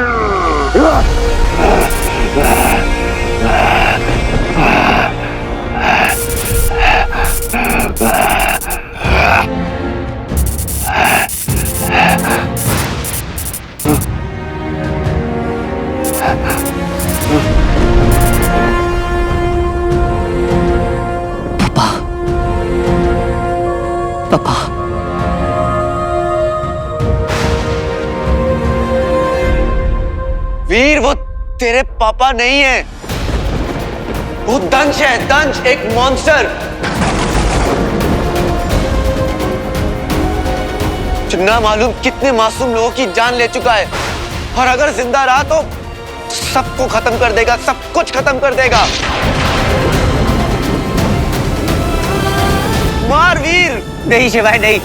S3: पापा
S4: वीर, वो तेरे पापा नहीं है, वो दंश है, दंश, एक मॉन्स्टर जो ना मालूम कितने मासूम लोगों की जान ले चुका है, और अगर जिंदा रहा तो सबको खत्म कर देगा, सब कुछ खत्म कर देगा। मार वीर। नहीं शिवाय नहीं,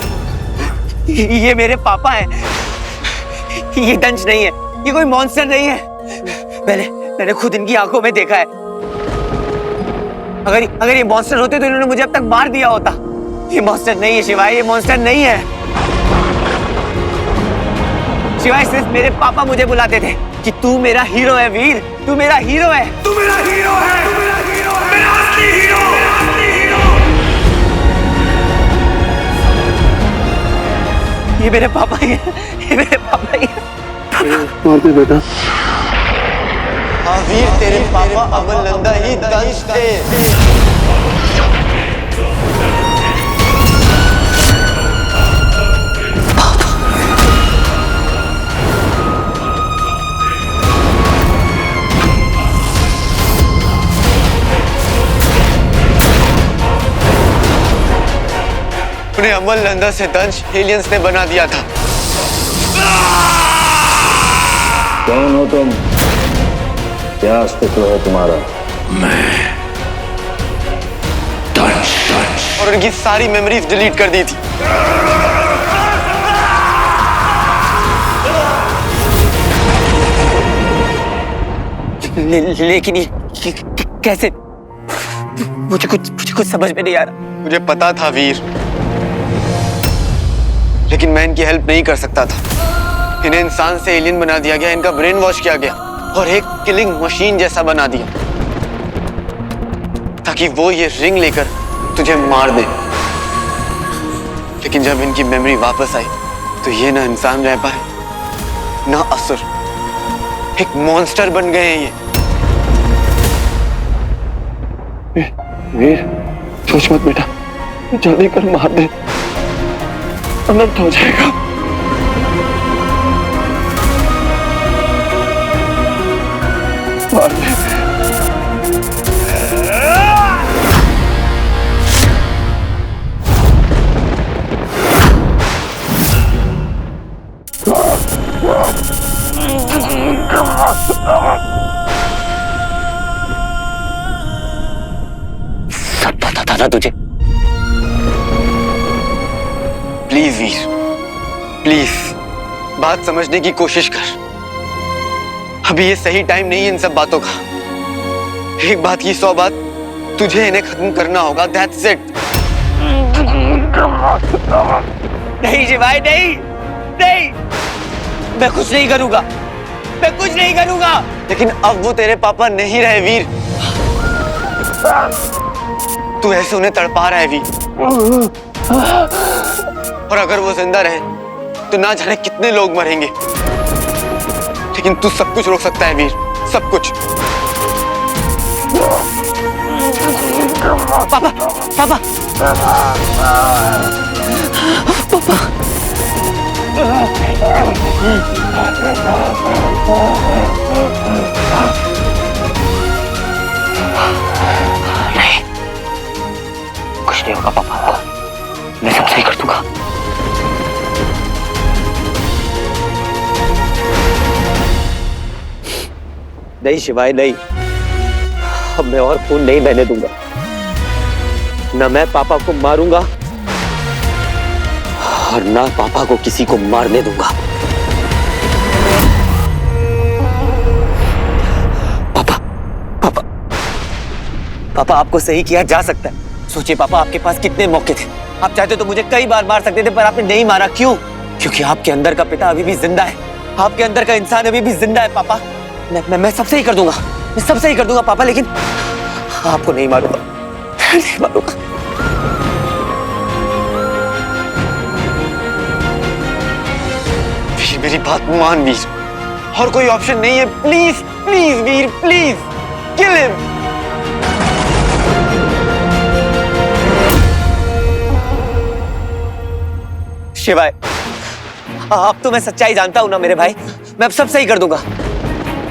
S4: ये मेरे पापा हैं। ये दंश नहीं है, ये कोई मॉन्स्टर नहीं है। मैंने खुद इनकी आंखों में देखा है। अगर ये मॉन्स्टर होते तो इन्होंने मुझे अब तक मार दिया होता। ये मॉन्स्टर नहीं है शिवाय, ये मॉन्स्टर नहीं है। शिवाय सिर्फ मेरे पापा मुझे बुलाते थे कि तू मेरा हीरो है वीर, तू मेरा हीरो है, तू मेरा हीरो है, तू मेरा हीरो है, मेरा असली हीरो, मेरा असली हीरो। ये मेरे पापा ही है, ये मेरे पापा ही है।
S2: मार दे बेटा।
S11: हाँ वीर, तेरे पापा अमल नंदा ही दंश थे। उन्हें अमल नंदा से दंश एलियंस ने बना दिया था।
S1: कौन हो तुम? क्या अस्तित्व है तुम्हारा?
S11: और उनकी सारी मेमोरीज डिलीट कर दी थी।
S4: लेकिन ये कैसे? मुझे कुछ समझ में नहीं आ रहा।
S11: मुझे पता था वीर, लेकिन मैं इनकी हेल्प नहीं कर सकता था। इन्हें इंसान से एलियन बना दिया गया, इनका ब्रेन वॉश किया गया और एक किलिंग मशीन जैसा बना दिया ताकि वो ये रिंग लेकर तुझे मार दे। लेकिन जब इनकी मेमोरी वापस आई तो ये ना इंसान रह पाए ना असुर, एक मॉन्स्टर बन गए हैं ये।
S2: वीर सोच मत बेटा, जल्दी कर मार दे, अनर्थ हो जाएगा। मार दे।
S4: सब पता था ना तुझे?
S11: प्लीज वीर, प्लीज बात समझने की कोशिश कर। अभी ये सही टाइम नहीं है इन सब बातों का। एक बात की 100 बात, तुझे इन्हें खत्म करना होगा। That's it।
S4: नहीं शिवाय, नहीं नहीं, मैं कुछ नहीं करूंगा, मैं कुछ नहीं करूंगा।
S11: लेकिन अब वो तेरे पापा नहीं रहे वीर। तू ऐसे उन्हें तड़पा रहा है वीर। और अगर वो जिंदा रहे तो ना जाने कितने लोग मरेंगे। लेकिन तू सब कुछ रोक सकता है वीर, सब कुछ।
S4: पापा, पापा, पापा। नहीं, कुछ नहीं होगा पापा, मैं सब सही कर दूंगा। नहीं शिवाय नहीं, अब मैं और खून नहीं बहने दूंगा। न मैं पापा को मारूंगा और ना पापा को किसी को मारने दूंगा। पापा, पापा, पापा आपको सही किया जा सकता है। सोचिए पापा, आपके पास कितने मौके थे। आप चाहते तो मुझे कई बार मार सकते थे, पर आपने नहीं मारा। क्यों? क्योंकि आपके अंदर का पिता अभी भी जिंदा है, आपके अंदर का इंसान अभी भी जिंदा है। पापा मैं सब सही कर दूंगा, मैं सब सही कर दूंगा पापा, लेकिन आपको नहीं मारूंगा, नहीं मारूंगा।
S11: वीर मेरी बात मान वीर, और कोई ऑप्शन नहीं है। Please please Veer, please kill him.
S4: शिवाय, आप तो मैं सच्चाई जानता हूं ना मेरे भाई, मैं अब सब सही कर दूंगा।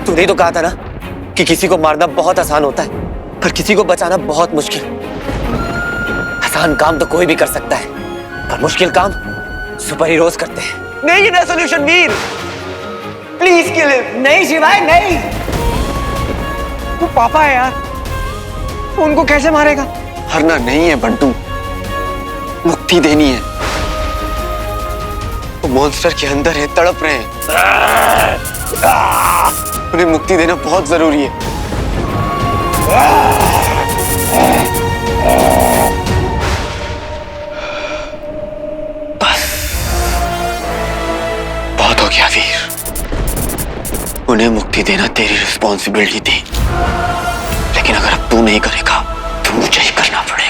S4: तूने तो कहा था ना कि किसी को मारना बहुत आसान होता है, पर किसी को बचाना बहुत मुश्किल। आसान काम तो कोई भी कर सकता है, पर मुश्किल काम सुपर हीरोज करते हैं। नहीं ना solution Veer, please kill him. नहीं शिवाय नहीं,
S11: वो पापा है यार, उनको कैसे मारेगा? हरना नहीं है बंटू, मुक्ति देनी है। वो मॉन्स्टर के अंदर है, तड़प रहे हैं। उन्हें मुक्ति देना बहुत जरूरी है। बस बहुत हो गया वीर। उन्हें मुक्ति देना तेरी रिस्पॉन्सिबिलिटी थी, लेकिन अगर अब तू नहीं करेगा तो मुझे ही करना पड़ेगा।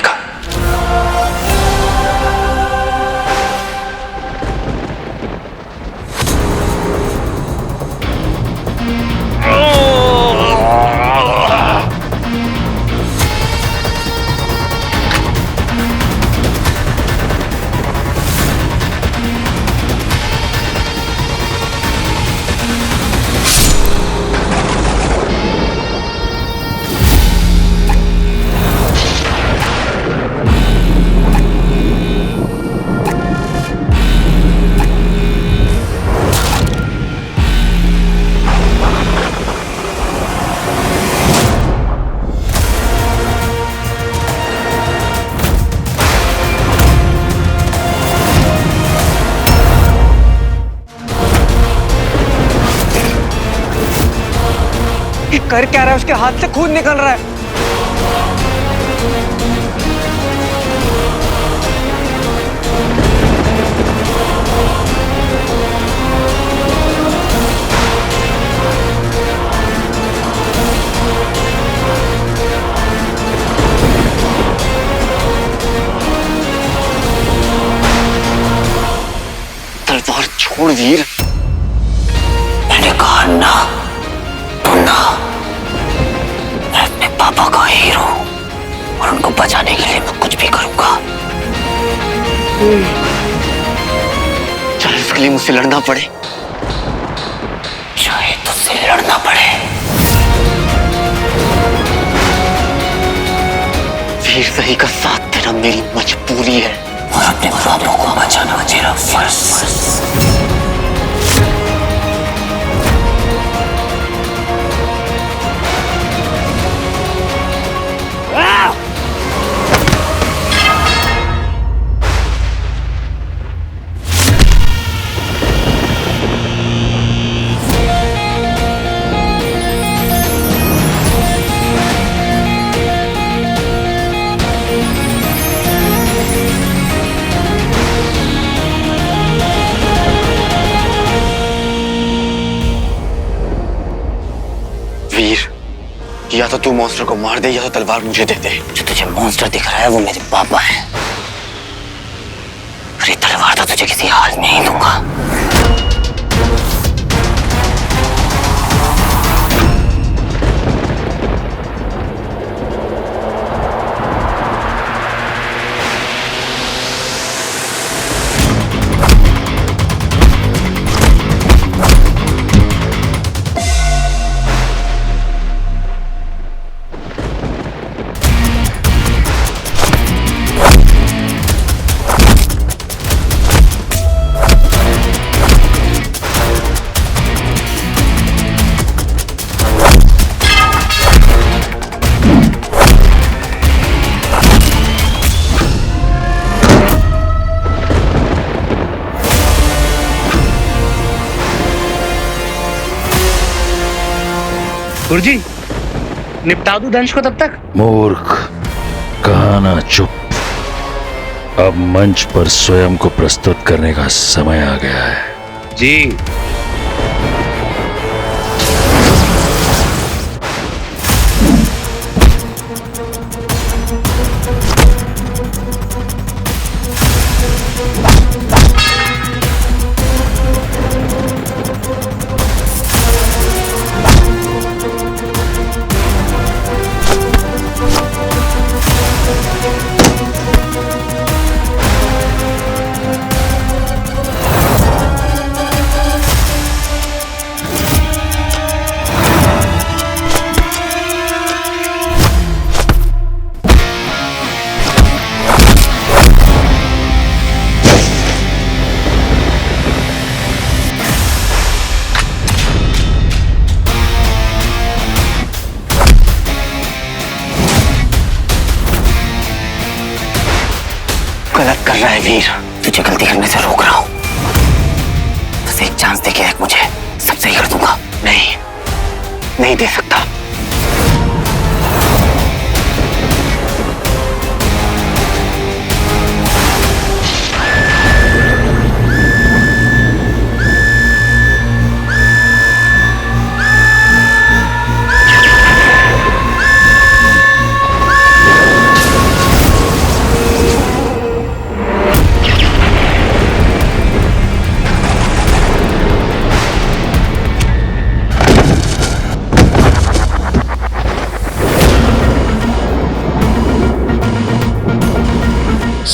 S5: कर क्या रहा है? उसके हाथ से खून निकल रहा है।
S11: तलवार छोड़ वीर। मैंने कहा ना, तो ना। मैं अपने पापा का हीरो और उनको बचाने के लिए मैं कुछ भी करूंगा। चाहे उसके लिए मुझसे लड़ना पड़े, चाहे तुझसे लड़ना पड़े। वीर सही का साथ देना मेरी मजबूरी है, और अपने पापों को बचाना मेरा फर्ज। वीर, या तो तू मॉन्स्टर को मार दे या तो तलवार मुझे दे दे। जो तुझे मॉन्स्टर दिख रहा है वो मेरे पापा है। अरे तलवार तो तुझे किसी हाल में ही दूंगा।
S5: गुरुजी, निपटा दूं दंश को तब तक?
S1: मूर्ख, कहाना चुप। अब मंच पर स्वयं को प्रस्तुत करने का समय आ गया है।
S5: जी।
S4: कर रहा है वीर? तुझे गलती करने से रोक रहा हूं। बस एक चांस दे के देख, मुझे सब सही कर दूंगा। नहीं, नहीं दे सकता।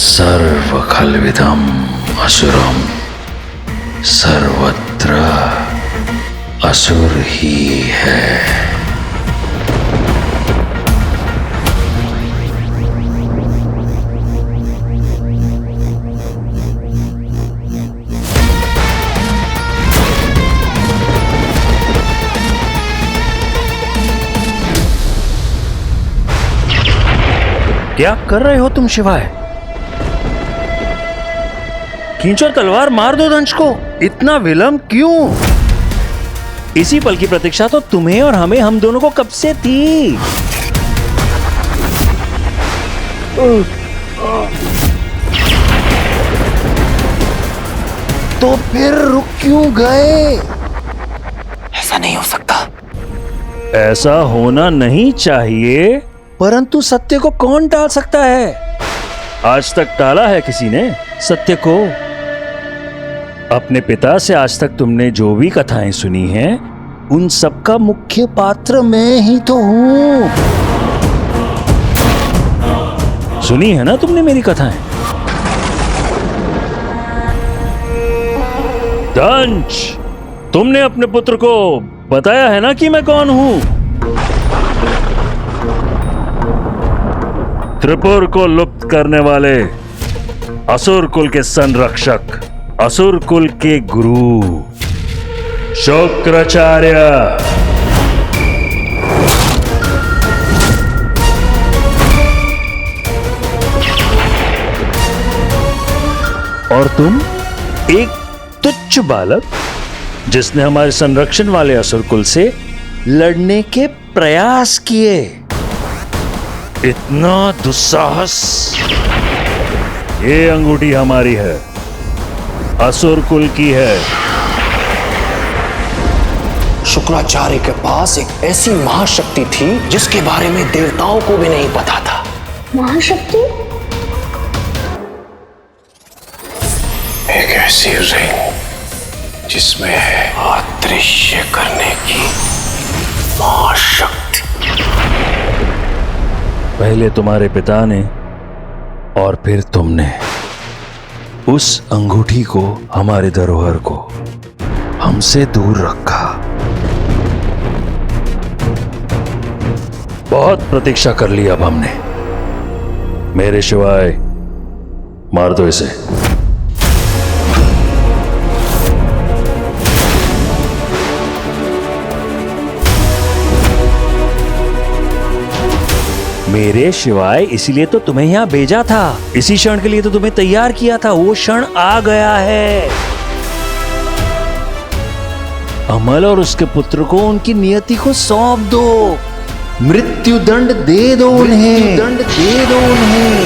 S1: सर्व खल्विदम असुरम, सर्वत्र असुर ही है। क्या कर रहे हो तुम शिवाय? खींचो तलवार, मार दो दंश को। इतना विलंब क्यों? इसी पल की प्रतीक्षा तो तुम्हें और हमें, हम दोनों को कब से थी। तो फिर रुक क्यों गए?
S4: ऐसा नहीं हो सकता।
S1: ऐसा होना नहीं चाहिए, परंतु सत्य को कौन टाल सकता है? आज तक टाला है किसी ने सत्य को? अपने पिता से आज तक तुमने जो भी कथाएं सुनी हैं, उन सब का मुख्य पात्र मैं ही तो हूं। सुनी है ना तुमने मेरी कथाएं? दंश, तुमने अपने पुत्र को बताया है ना कि मैं कौन हूं? त्रिपुर को लुप्त करने वाले असुर कुल के संरक्षक, असुर कुल के गुरु शुक्राचार्य। और तुम एक तुच्छ बालक जिसने हमारे संरक्षण वाले असुर कुल से लड़ने के प्रयास किए। इतना दुस्साहस! ये अंगूठी हमारी है, असुर कुल की है।
S2: शुक्राचार्य के पास एक ऐसी महाशक्ति थी जिसके बारे में देवताओं को भी नहीं पता था।
S8: महाशक्ति?
S2: एक ऐसी रिंग जिसमें है अदृश्य करने की महाशक्ति।
S1: पहले तुम्हारे पिता ने और फिर तुमने उस अंगूठी को, हमारे धरोहर को हमसे दूर रखा। बहुत प्रतीक्षा कर ली अब हमने। मेरे शिवाय मार दो इसे। मेरे शिवाय इसीलिए तो तुम्हें यहां भेजा था, इसी क्षण के लिए तो तुम्हें तैयार किया था। वो क्षण आ गया है। अमल और उसके पुत्र को उनकी नियति को सौंप दो। मृत्यु दंड दे दो उन्हें, दंड दे दो उन्हें।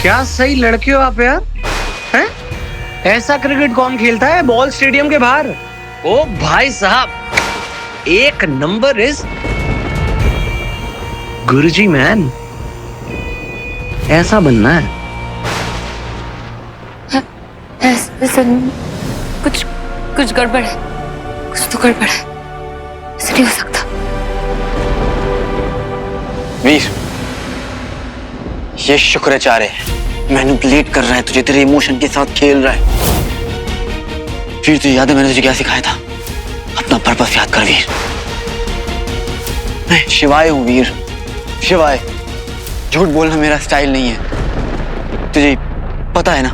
S5: क्या सही लड़के हो आप यार, हैं? ऐसा क्रिकेट कौन खेलता है बॉल स्टेडियम के बाहर? ओ भाई साहब, एक नंबर इज गुरुजी मैन। ऐसा बनना है।
S6: कुछ गड़बड़ है, कुछ तो गड़बड़ है। ऐसा नहीं हो सकता।
S4: वीर, ये शुक्राचार्य मैनिपुलेट कर रहा है तुझे, तेरे इमोशन के साथ खेल रहा है। फिर तुझे याद है मैंने तुझे क्या सिखाया था? अपना पर्पस याद कर वीर। मैं शिवाय हूं वीर, शिवाय। झूठ बोलना मेरा स्टाइल नहीं है, तुझे पता है ना।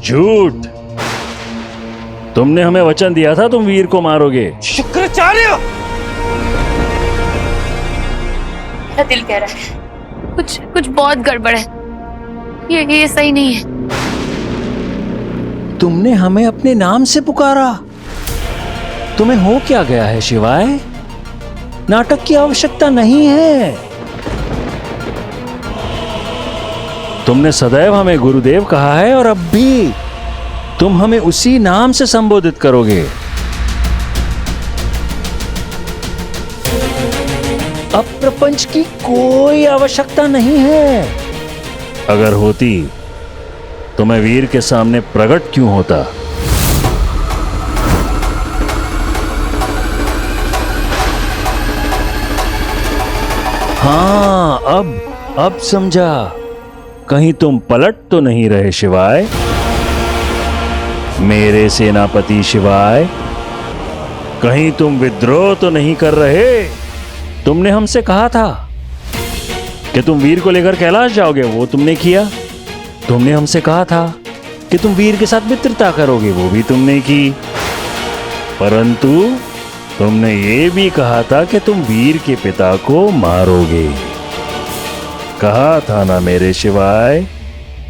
S1: झूठ। तुमने हमें वचन दिया था तुम वीर को मारोगे।
S11: शुक्राचार्य!
S6: मेरा दिल कह रहा है कुछ बहुत गड़बड़ है। ये सही नहीं है।
S12: तुमने हमें अपने नाम से पुकारा। तुम्हें हो क्या गया है शिवाय? नाटक की आवश्यकता नहीं है।
S1: तुमने सदैव हमें गुरुदेव कहा है और अब भी
S12: तुम हमें उसी नाम से संबोधित करोगे। अब प्रपंच की कोई आवश्यकता नहीं है।
S1: अगर होती तो मैं वीर के सामने प्रकट क्यों होता?
S12: हाँ, अब समझा।
S1: कहीं तुम पलट तो नहीं रहे शिवाय? मेरे सेनापति शिवाय, कहीं तुम विद्रोह तो नहीं कर रहे? तुमने हमसे कहा था कि तुम वीर को लेकर कैलाश जाओगे, वो तुमने किया। तुमने हमसे कहा था कि तुम वीर के साथ मित्रता करोगे, वो भी तुमने की। परंतु तुमने ये भी कहा था कि तुम वीर के पिता को मारोगे। कहा था ना मेरे शिवाय?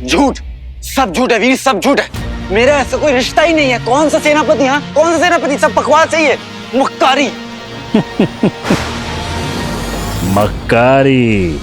S11: झूठ, सब झूठ है वीर, सब झूठ है। मेरा ऐसा कोई रिश्ता ही नहीं है। कौन सा सेनापति? हाँ, कौन सा सेनापति? सब बकवास है ये, मक्कारी।
S1: मक्कारी।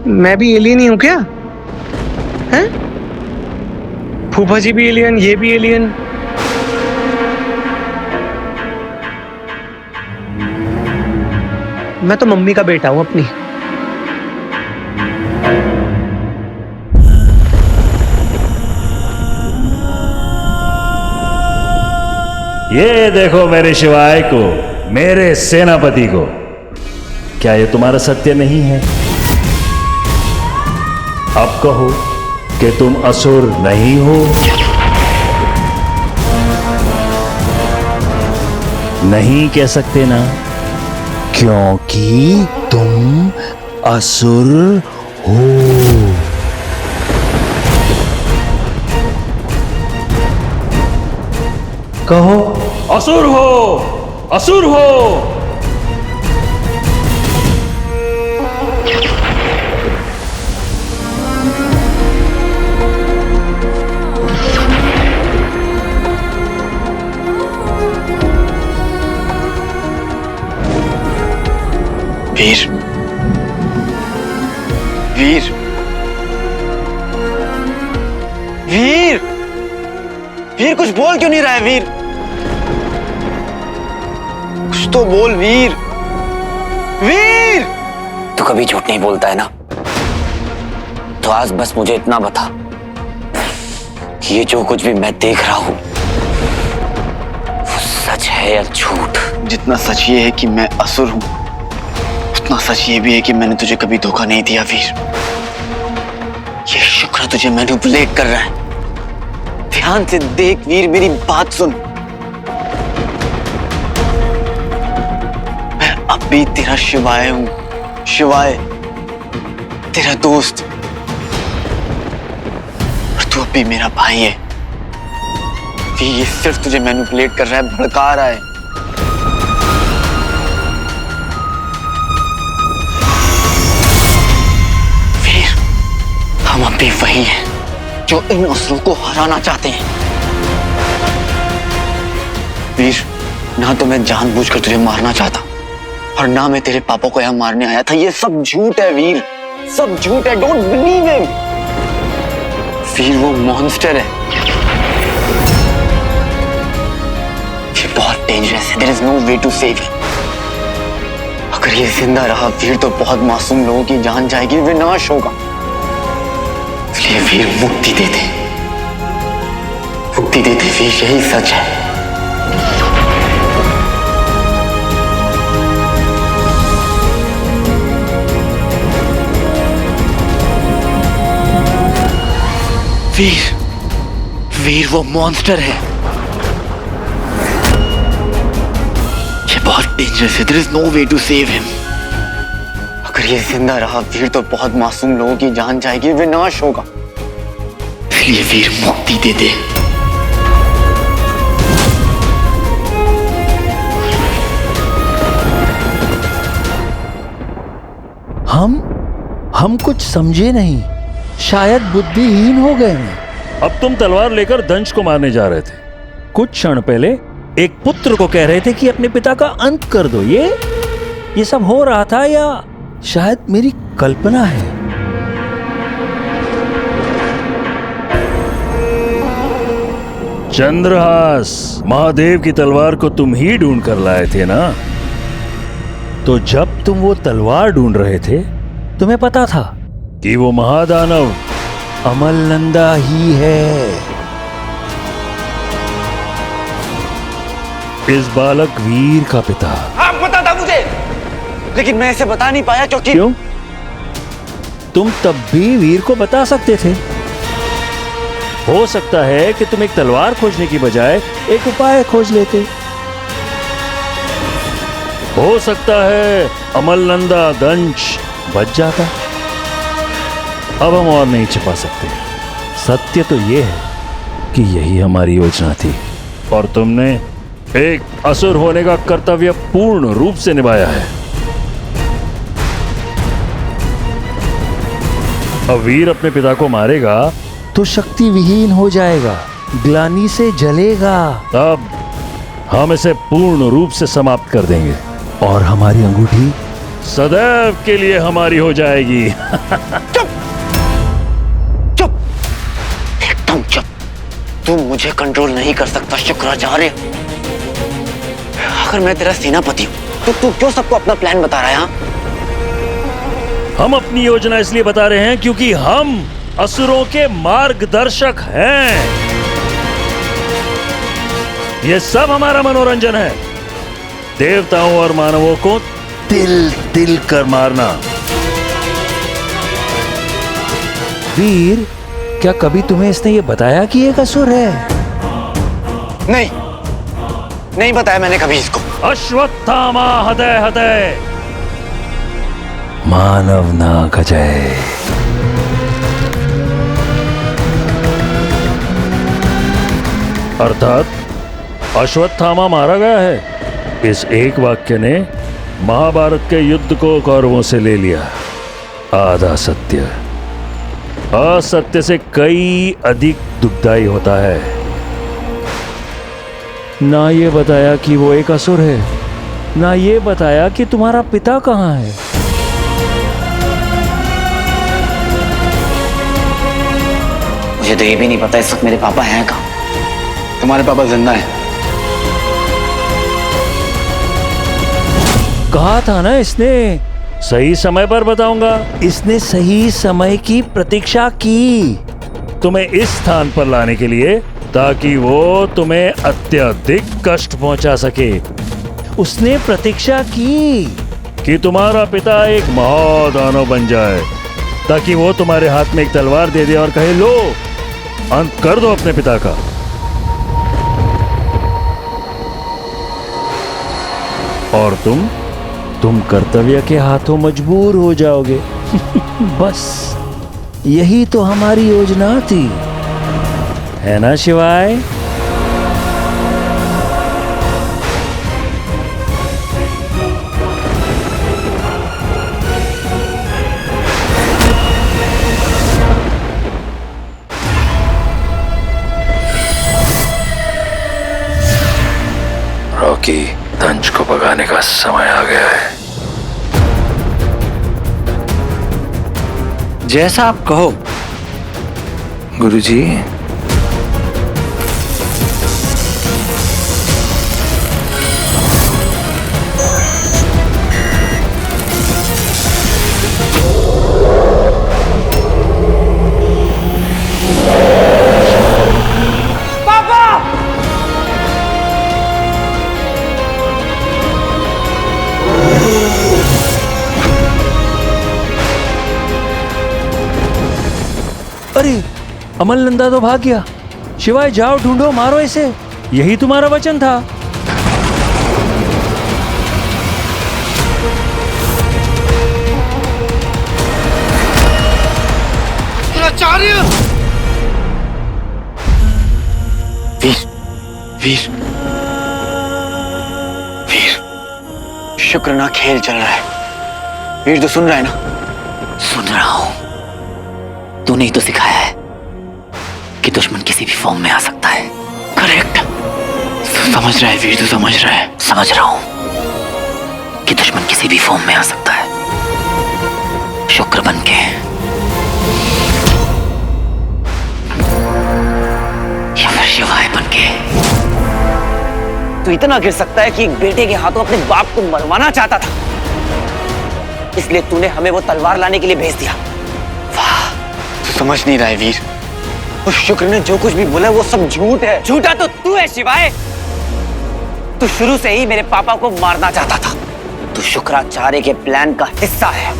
S3: मैं भी एलियन ही हूँ क्या? हैं? फूफा जी भी एलियन, ये भी एलियन। मैं तो मम्मी का बेटा हूँ अपनी।
S1: ये देखो मेरे शिवाय को, मेरे सेनापति को। क्या ये तुम्हारा सत्य नहीं है? अब कहो कि तुम असुर नहीं हो। नहीं कह सकते ना,
S12: क्योंकि तुम असुर हो। कहो,
S1: असुर हो, असुर हो।
S11: वीर, वीर, वीर, वीर कुछ बोल क्यों नहीं रहा है वीर? कुछ तो बोल वीर। वीर!
S4: तू कभी झूठ नहीं बोलता है ना, तो आज बस मुझे इतना बता कि ये जो कुछ भी मैं देख रहा हूं वो सच है या झूठ?
S11: जितना सच ये है कि मैं असुर हूं, उतना सच ये भी है कि मैंने तुझे कभी धोखा नहीं दिया वीर। ये शुक्र तुझे मैनिपुलेट कर रहा है। ध्यान से देख वीर, मेरी बात सुन। मैं अब भी तेरा शिवाय हूं, शिवाय तेरा दोस्त, और तू अब भी मेरा भाई है। ये सिर्फ तुझे मैनिपुलेट कर रहा है, भड़का रहा है। फिर हम अब भी वही हैं जो इन असुरों को हराना चाहते हैं। वीर, ना तो मैं जानबूझकर तुझे मारना चाहता और ना मैं तेरे पापा को यहां मारने आया था। ये सब झूठ है वीर, सब झूठ है। Don't believe him. वीर वो मॉन्स्टर है, ये बहुत डेंजरस है। There is no way to save him. अगर ये जिंदा रहा वीर तो बहुत मासूम लोगों की जान जाएगी, विनाश होगा। इसलिए वीर मुक्ति दे दे, मुक्ति दे दे वीर, यही सच है। वीर, वीर वो मॉन्स्टर है, ये बहुत डेंजरस है। There is no way to save him. अगर ये जिंदा रहा वीर तो बहुत मासूम लोगों की जान जाएगी, विनाश होगा। इसलिए वीर मुक्ति दे दे।
S12: हम कुछ समझे नहीं, शायद बुद्धिहीन हो गए हैं।
S1: अब तुम तलवार लेकर दंश को मारने जा रहे थे।
S12: कुछ क्षण पहले एक पुत्र को कह रहे थे कि अपने पिता का अंत कर दो। ये सब हो रहा था या शायद मेरी कल्पना है?
S1: चंद्रहास, महादेव की तलवार को तुम ही ढूंढ कर लाए थे ना?
S12: तो जब तुम वो तलवार ढूंढ रहे थे तुम्हें पता था
S1: कि वो महादानव
S12: अमलनंदा ही है।
S1: इस बालक वीर का पिता।
S11: आप पता था मुझे, लेकिन मैं इसे बता नहीं पाया क्योंकि
S12: क्यों? तुम तब भी वीर को बता सकते थे।
S1: हो सकता है कि तुम एक तलवार खोजने की बजाय
S12: एक उपाय खोज लेते।
S1: हो सकता है अमलनंदा दंश बच जाता। अब हम और नहीं छिपा सकते।
S12: सत्य तो ये है कि यही हमारी योजना थी
S1: और तुमने एक असुर होने का कर्तव्य पूर्ण रूप से निभाया है। अब वीर अपने पिता को मारेगा
S12: तो शक्ति विहीन हो जाएगा, ग्लानि से जलेगा।
S1: तब हम इसे पूर्ण रूप से समाप्त कर देंगे
S12: और हमारी अंगूठी
S1: सदैव के लिए हमारी हो जाएगी।
S11: चुप, चुप, एकदम चुप। तू मुझे कंट्रोल नहीं कर सकता शुक्राचार्य। अगर मैं तेरा सेनापति हूं तो तू क्यों सबको अपना प्लान बता रहा है? हाँ?
S1: हम अपनी योजना इसलिए बता रहे हैं क्योंकि हम असुरों के मार्गदर्शक हैं। ये सब हमारा मनोरंजन है, देवताओं और मानवों को तिल तिल कर मारना।
S12: वीर, क्या कभी तुम्हें इसने ये बताया कि एक असुर है?
S11: नहीं, नहीं बताया मैंने कभी इसको।
S1: अश्वत्थामा हृदय हृदय
S12: मानव ना गजय।
S1: अर्थात अश्वत्थामा मारा गया है। इस एक वाक्य ने महाभारत के युद्ध को कौरवों से ले लिया। आधा सत्य असत्य से कई अधिक दुखदायी होता है।
S12: ना ये बताया कि वो एक असुर है, ना ये बताया कि तुम्हारा पिता कहाँ है।
S4: मुझे तो ये भी नहीं पता इस वक्त मेरे पापा हैं कहाँ।
S5: तुम्हारे पापा जिंदा हैं।
S12: कहा था ना इसने
S1: सही समय पर बताऊंगा।
S12: इसने सही समय की प्रतीक्षा की
S1: तुम्हें इस स्थान पर लाने के लिए, ताकि वो तुम्हें अत्यधिक कष्ट पहुंचा सके।
S12: उसने प्रतीक्षा की
S1: कि तुम्हारा पिता एक महादानव बन जाए, ताकि वो तुम्हारे हाथ में एक तलवार दे दे और कहे, लो अंत कर दो अपने पिता का। और
S12: तुम कर्तव्य के हाथों मजबूर हो जाओगे। बस यही तो हमारी योजना थी, है ना शिवाय?
S1: रॉकी, दंश को भगाने का समय आ गया है।
S11: जैसा आप कहो गुरुजी।
S12: अरे अमल नंदा तो भाग गया। शिवाय जाओ, ढूंढो, मारो इसे, यही तुम्हारा वचन था।
S11: वीर, वीर, वीर, शुक्र ना खेल चल रहा है। वीर तो सुन रहा है ना?
S4: सुन रहा हूं। तूने ही तो सिखाया है कि दुश्मन किसी भी फॉर्म में आ सकता है।
S11: करेक्ट। समझ रहा है वीर, तो समझ रहा है।
S4: समझ रहा हूं कि दुश्मन किसी भी फॉर्म में आ सकता है, शुक्र बन के या फिर शिवाय बन के। तू इतना गिर सकता है कि एक बेटे के हाथों अपने बाप को मरवाना चाहता था, इसलिए तूने हमें वो तलवार लाने के लिए भेज दिया।
S11: समझ नहीं रहा है वीर। उस शुक्र ने जो कुछ भी बोला वो सब झूठ है।
S4: झूठा तो तू है शिवाय। तू शुरू से ही मेरे पापा को मारना चाहता था। तू शुक्राचार्य के प्लान का हिस्सा है।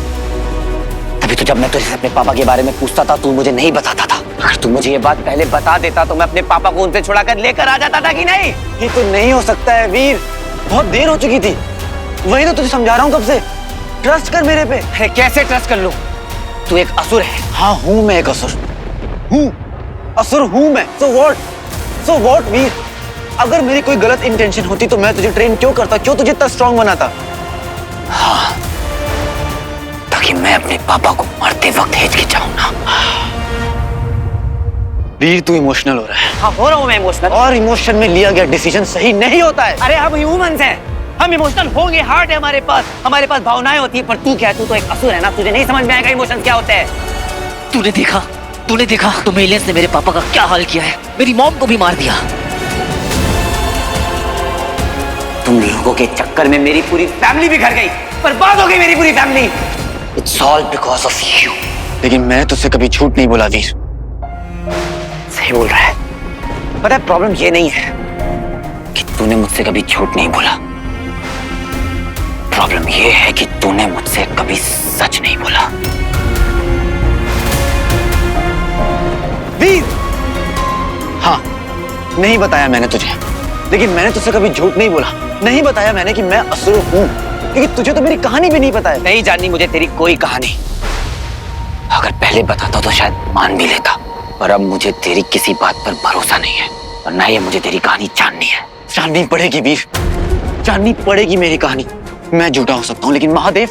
S4: तभी तो जब मैं तुझसे अपने पापा के बारे में पूछता था तू मुझे नहीं बताता था। अगर तू मुझे ये बात पहले बता देता तो मैं अपने पापा को उनसे छुड़ाकर लेकर आ जाता था कि नहीं?
S11: ये तो नहीं हो सकता है वीर, बहुत देर हो चुकी थी। वही तो तुझे समझा रहा हूँ कब से। ट्रस्ट कर मेरे पे।
S4: अरे कैसे ट्रस्ट कर लूं? तू एक असुर है।
S11: हाँ हूँ मैं एक असुर हूँ, असुर हूँ मैं। सो व्हाट वीर? अगर मेरी कोई गलत इंटेंशन होती तो मैं तुझे ट्रेन क्यों करता, क्यों तुझे इतना स्ट्रांग बनाता?
S4: हाँ, ताकि मैं अपने पापा को मरते वक्त हिचकिचाऊं ना।
S11: वीर तू इमोशनल हो रहा है।
S4: हाँ हो रहा हूँ मैं इमोशनल।
S11: और इमोशन में लिया गया डिसीजन सही नहीं होता है।
S4: अरे हम ह्यूमंस हैं, हम इमोशनल होंगे, हार्ट है हमारे पास भावनाएं होती है। पर तू क्या है? तू तो एक असुर है ना, तुझे नहीं समझ में आएगा इमोशंस क्या होते हैं। तूने देखा तुम एलियंस ने मेरे पापा का क्या हाल किया है। मेरी मॉम को भी मार दिया। तुम लोगों के चक्कर में मेरी पूरी फैमिली बिखर गई, बर्बाद हो गई मेरी पूरी family. It's all because of you.
S11: लेकिन मैं तुझसे कभी झूठ नहीं बोला वीर।
S4: सही बोल रहा है। पता है प्रॉब्लम ये नहीं है कि तूने मुझसे कभी झूठ नहीं बोला, प्रॉब्लम ये है कि तूने मुझसे कभी सच नहीं बोला।
S11: वीर, हाँ नहीं बताया मैंने तुझे, लेकिन मैंने तुझसे कभी झूठ नहीं बोला। नहीं बताया मैंने कि मैं असुर हूँ, लेकिन तुझे तो मेरी कहानी भी नहीं पता है।
S4: नहीं जाननी मुझे तेरी कोई कहानी। अगर पहले बताता तो शायद मान भी लेता, पर अब मुझे तेरी किसी बात पर भरोसा नहीं है, और ना ये मुझे तेरी कहानी जाननी है।
S11: जाननी पड़ेगी वीर, जाननी पड़ेगी मेरी कहानी। मैं झूठा हो सकता हूँ लेकिन महादेव,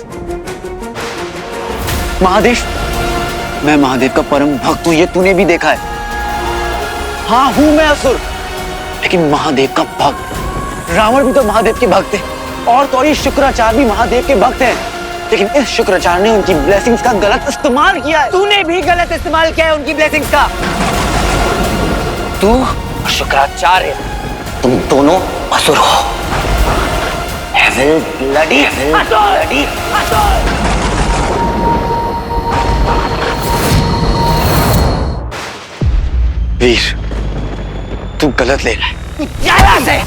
S11: मैं महादेव का परम भक्त हूँ, ये तूने भी देखा है। हाँ हूँ मैं असुर, लेकिन महादेव का भक्त। रावण भी तो महादेव के भक्त है, और तो ये शुक्राचार्य भी महादेव के भक्त हैं। लेकिन इस शुक्राचार्य ने उनकी ब्लेसिंग्स का गलत इस्तेमाल किया है।
S4: तूने भी गलत इस्तेमाल किया है उनकी ब्लेसिंग्स का। तू और शुक्राचार्य, तुम दोनों असुर हो। bloody असुर।
S11: वीर तू गलत ले रहा है।
S4: तू जा यहाँ से।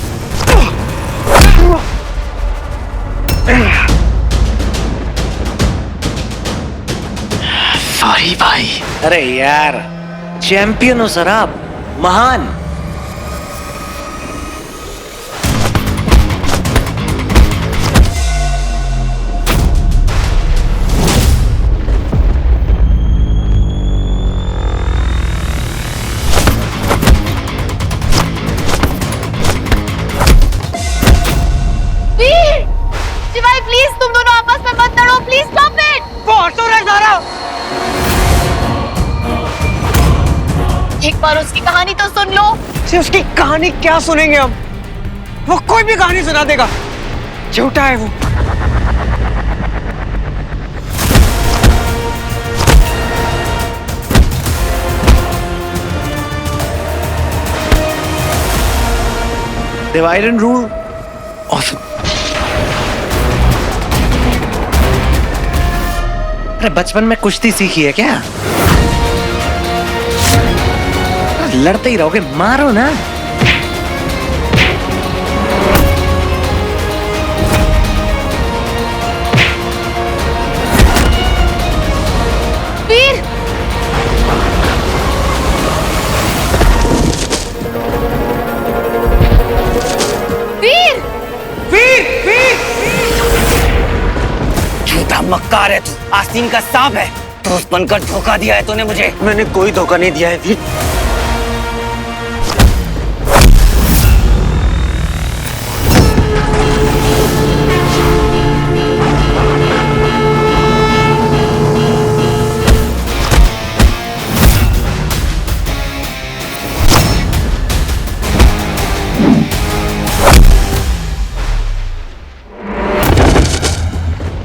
S11: सॉरी भाई।
S3: अरे यार, चैंपियन हो सर आप, महान।
S9: बार उसकी कहानी तो सुन लो।
S11: उसकी कहानी क्या सुनेंगे हम? वो कोई भी कहानी सुना देगा, झूठा है वो।
S5: Divide and rule. Awesome.
S3: अरे बचपन में कुश्ती सीखी है क्या? लड़ते ही रहोगे, मारो ना।
S6: वीर! वीर!
S4: झूठा मक्कार है तू, आस्तीन का सांप है। दोस्त बनकर धोखा दिया है तूने मुझे।
S11: मैंने कोई धोखा नहीं दिया है वीर।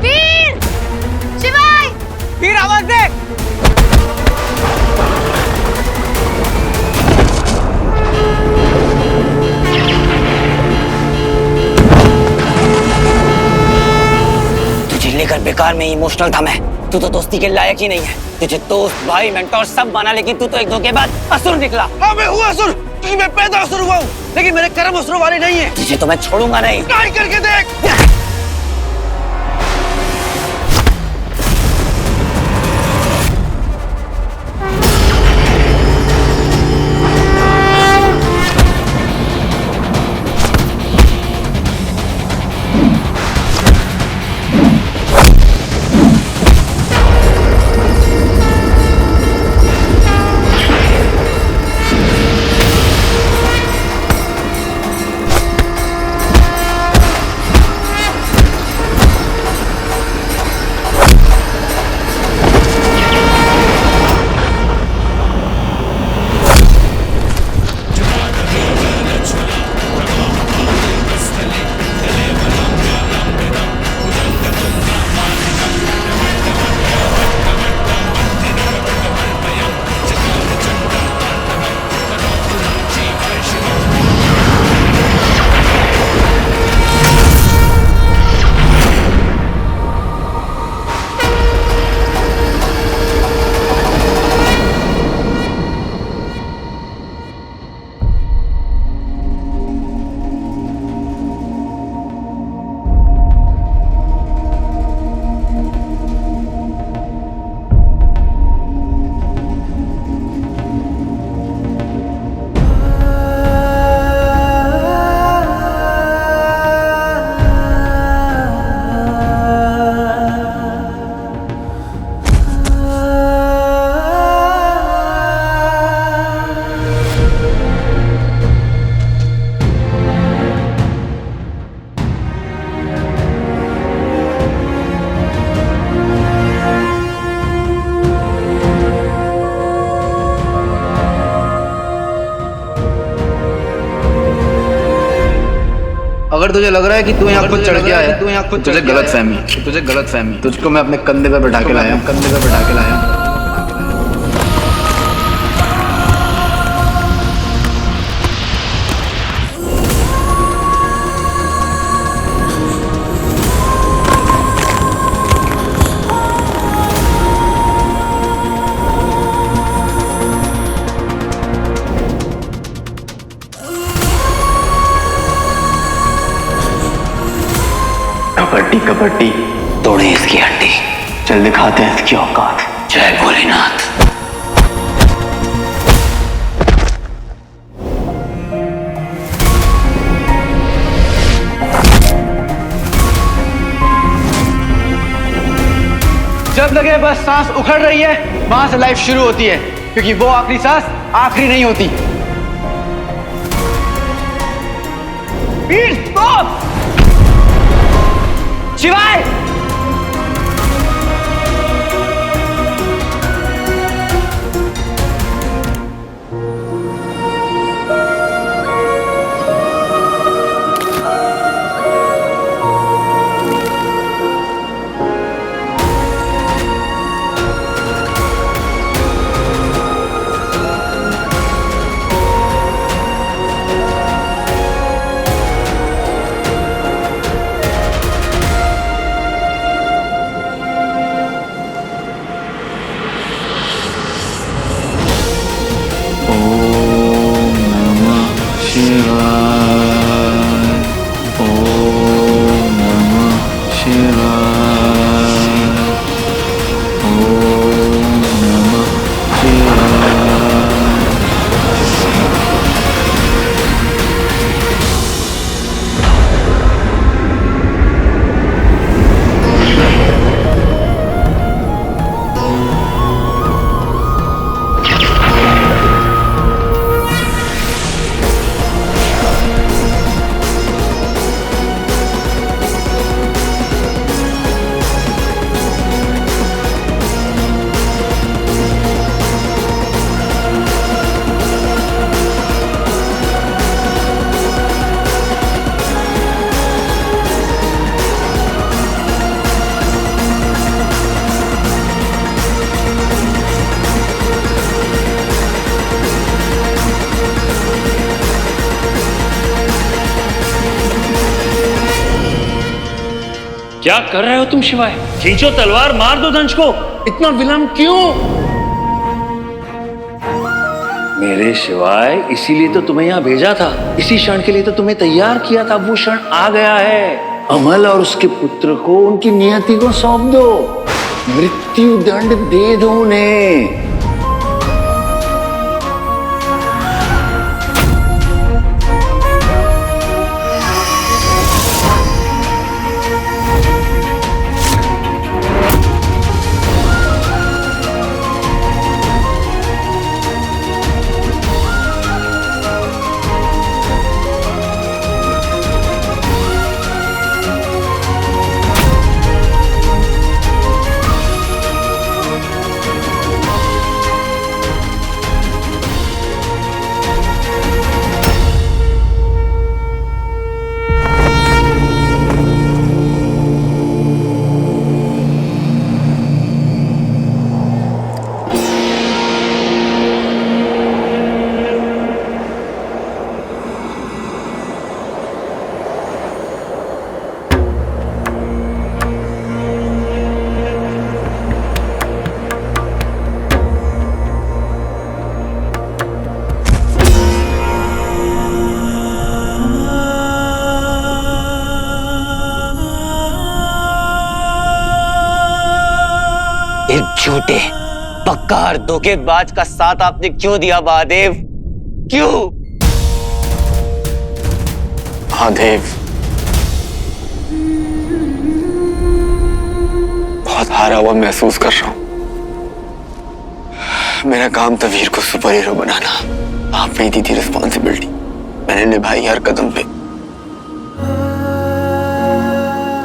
S6: वीर! शिवाय!
S11: वीर आवाज दे।
S4: तुझे लेकर बेकार में इमोशनल था मैं। तू तो दोस्ती के लायक ही नहीं है। तुझे दोस्त, भाई, मेंटोर सब बना, लेकिन तू तो एक धोखेबाज असुर निकला।
S11: हाँ मैं हुआ असुर, क्योंकि मैं पैदा असुर हुआ हूँ, लेकिन मेरे कर्म असुरों वाले नहीं है।
S4: तुझे तो मैं छोड़ूंगा नहीं।
S11: ट्राई करके देख।
S5: अगर तुझे लग रहा है कि तू यहाँ खुद चढ़ गया है, तुझे गलत फहमी। तुझको मैं अपने कंधे पे बैठा के लाया।
S2: कबड्डी कबड्डी
S4: तोड़े इसकी हड्डी।
S2: चल दिखाते हैं इसकी औकात।
S4: जय भोलेनाथ।
S5: जब लगे बस सांस उखड़ रही है, वहां से लाइफ शुरू होती है, क्योंकि वो आखिरी सांस आखिरी नहीं होती। वीर स्टॉप! शिवाय!
S12: क्या कर रहे हो तुम शिवाय? खींचो तलवार, मार दो दंश को। इतना विलंब क्यों? मेरे शिवाय, इसीलिए तो तुम्हें यहाँ भेजा था, इसी क्षण के लिए तो तुम्हें तैयार किया था। वो क्षण आ गया है। अमल और उसके पुत्र को उनकी नियति को सौंप दो, मृत्यु दंड दे दो उन्हें।
S4: झूठे पक्का और धोखेबाज का साथ आपने क्यों दिया महादेव? क्यों?
S11: महादेव, बहुत हारा हुआ महसूस कर रहा हूं। मेरा काम था वीर को सुपर हीरो बनाना। आपने दी थी रिस्पॉन्सिबिलिटी, मैंने निभाई हर कदम पे।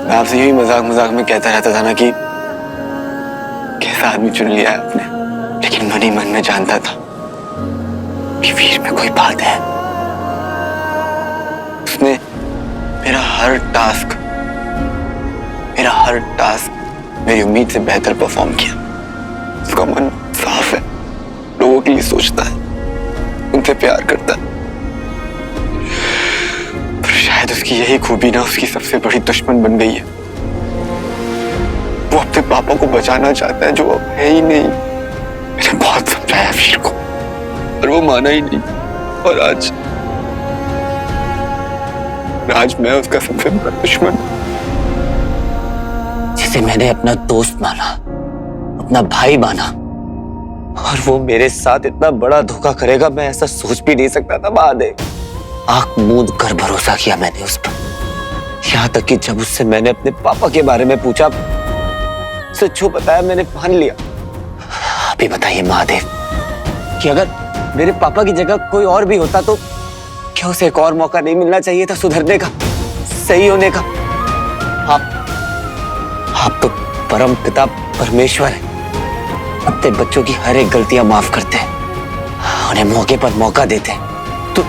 S11: मैं आपसे यही मजाक मजाक में कहता रहता था ना कि कैसा आदमी चुन लिया है आपने, लेकिन मन ही मन में जानता था कि वीर में कोई बात है। उसने मेरा हर टास्क मेरी उम्मीद से बेहतर परफॉर्म किया। उसका मन साफ है, लोगों के लिए सोचता है, उनसे प्यार करता है। पर शायद उसकी यही खूबी ना उसकी सबसे बड़ी दुश्मन बन गई है। वो अपने पापा को बचाना चाहता है जो अब है ही नहीं। मैंने बहुत समझाया वीर को, पर वो माना ही नहीं। और आज मैं उसका सबसे बड़ा दुश्मन।
S4: जिसे मैंने अपना दोस्त माना, अपना भाई माना, और वो मेरे साथ इतना बड़ा धोखा करेगा, मैं ऐसा सोच भी नहीं सकता था महादेव। आंख मूंद कर भरोसा किया मैंने उस पर। यहाँ तक कि जब उससे मैंने अपने पापा के बारे में पूछा, सच जो बताया मैंने मान लिया। आप ही बताइए महादेव कि अगर मेरे पापा की जगह कोई और भी होता तो क्या उसे एक और मौका नहीं मिलना चाहिए था सुधरने का, सही होने का? आप तो परम पिता परमेश्वर है, अपने बच्चों की हर एक गलतियां माफ करते हैं, उन्हें मौके पर मौका देते हैं। तो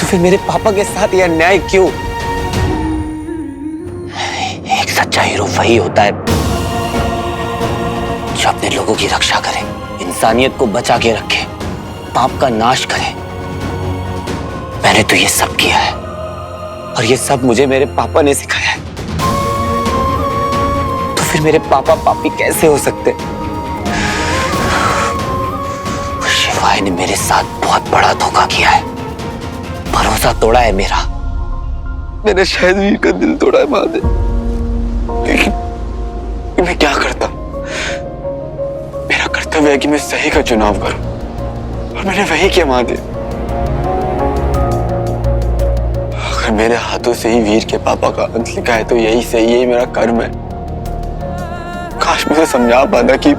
S4: फिर मेरे पापा के साथ यह अन्याय क्यों? एक सच्चा हीरो वही होता है जो अपने लोगों की रक्षा करे, इंसानियत को बचा के रखे, पाप का नाश करे। मैंने तो ये सब किया है, और ये सब मुझे मेरे पापा ने सिखाया है। तो फिर मेरे पापा पापी कैसे हो सकते? शिवाय ने मेरे साथ बहुत बड़ा धोखा किया है, भरोसा तोड़ा है मेरा।
S11: मैंने शायद वीर का दिल तोड़ा है महादेव, लेकिन मैं क्या करता? मेरा कर्तव्य है कि मैं सही का चुनाव करूं, और मैंने वही किया महादेव। अगर मेरे हाथों से ही वीर के पापा का अंत लिखा है तो यही सही, यही मेरा कर्म है। काश मुझे समझा पाता कि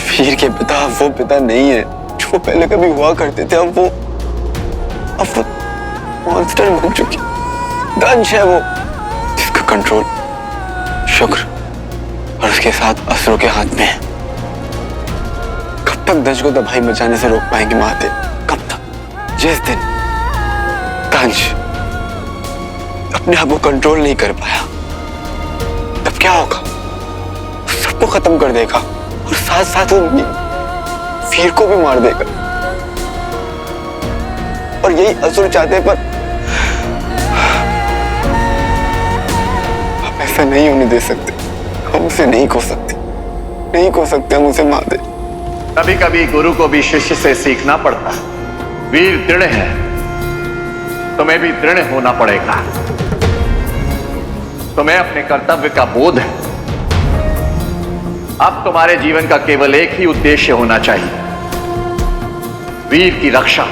S11: वीर के पिता वो पिता नहीं है जो वो पहले कभी हुआ करते थे। अब वो मॉन्स्टर बन चुके, दंश है वो, जिसका कंट्रोल शुक्र और उसके साथ असुरों के हाथ में है। कब तक दंश को तबाही मचाने से रोक पाएंगे महादेव? कब तक? जिस दिन दंश अपने आप को कंट्रोल नहीं कर पाया, तब क्या होगा? सबको खत्म कर देगा, और साथ साथ वो वीर को भी मार देगा। और यही असुर चाहते, पर ऐसा नहीं होने दे सकते। हम उसे नहीं खो सकते, नहीं खो सकते हम उसे महादेव।
S12: कभी कभी गुरु को भी शिष्य से सीखना पड़ता है। वीर दृढ़ है, तुम्हें भी दृढ़ होना पड़ेगा। तुम्हें अपने कर्तव्य का बोध है। अब तुम्हारे जीवन का केवल एक ही उद्देश्य होना चाहिए, वीर की रक्षा।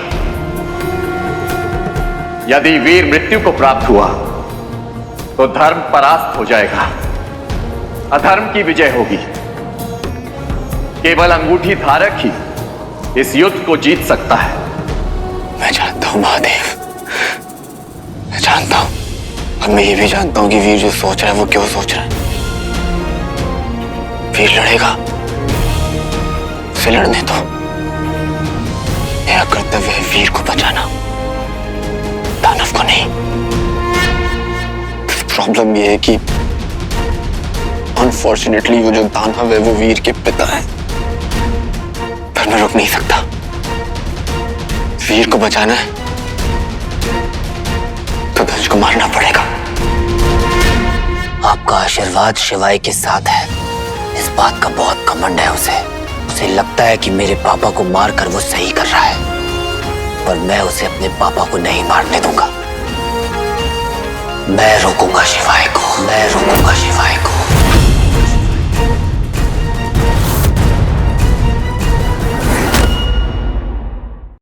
S12: यदि वीर मृत्यु को प्राप्त हुआ तो धर्म परास्त हो जाएगा, अधर्म की विजय होगी। केवल अंगूठी धारक ही इस युद्ध को जीत सकता है।
S11: मैं जानता हूं महादेव, मैं जानता हूं। और मैं ये भी जानता हूं कि वीर जो सोच रहा है वो क्यों सोच रहा है। वीर लड़ेगा, उसे लड़ने दो। मेरा कर्तव्य है वीर को बचाना, दानव को नहीं। प्रॉब्लम ये है कि अनफॉर्चुनेटली वो जो दानव है वो वीर के पिता है। पर मैं रुक नहीं सकता। वीर को बचाना है तो दंश को मारना पड़ेगा।
S4: आपका आशीर्वाद शिवाय के साथ है, इस बात का बहुत घमंड है उसे। उसे लगता है कि मेरे पापा को मारकर वो सही कर रहा है, पर मैं उसे अपने पापा को नहीं मारने दूंगा। मैं रोकूंगा शिवाय को, मैं रोकूंगा शिवाय को।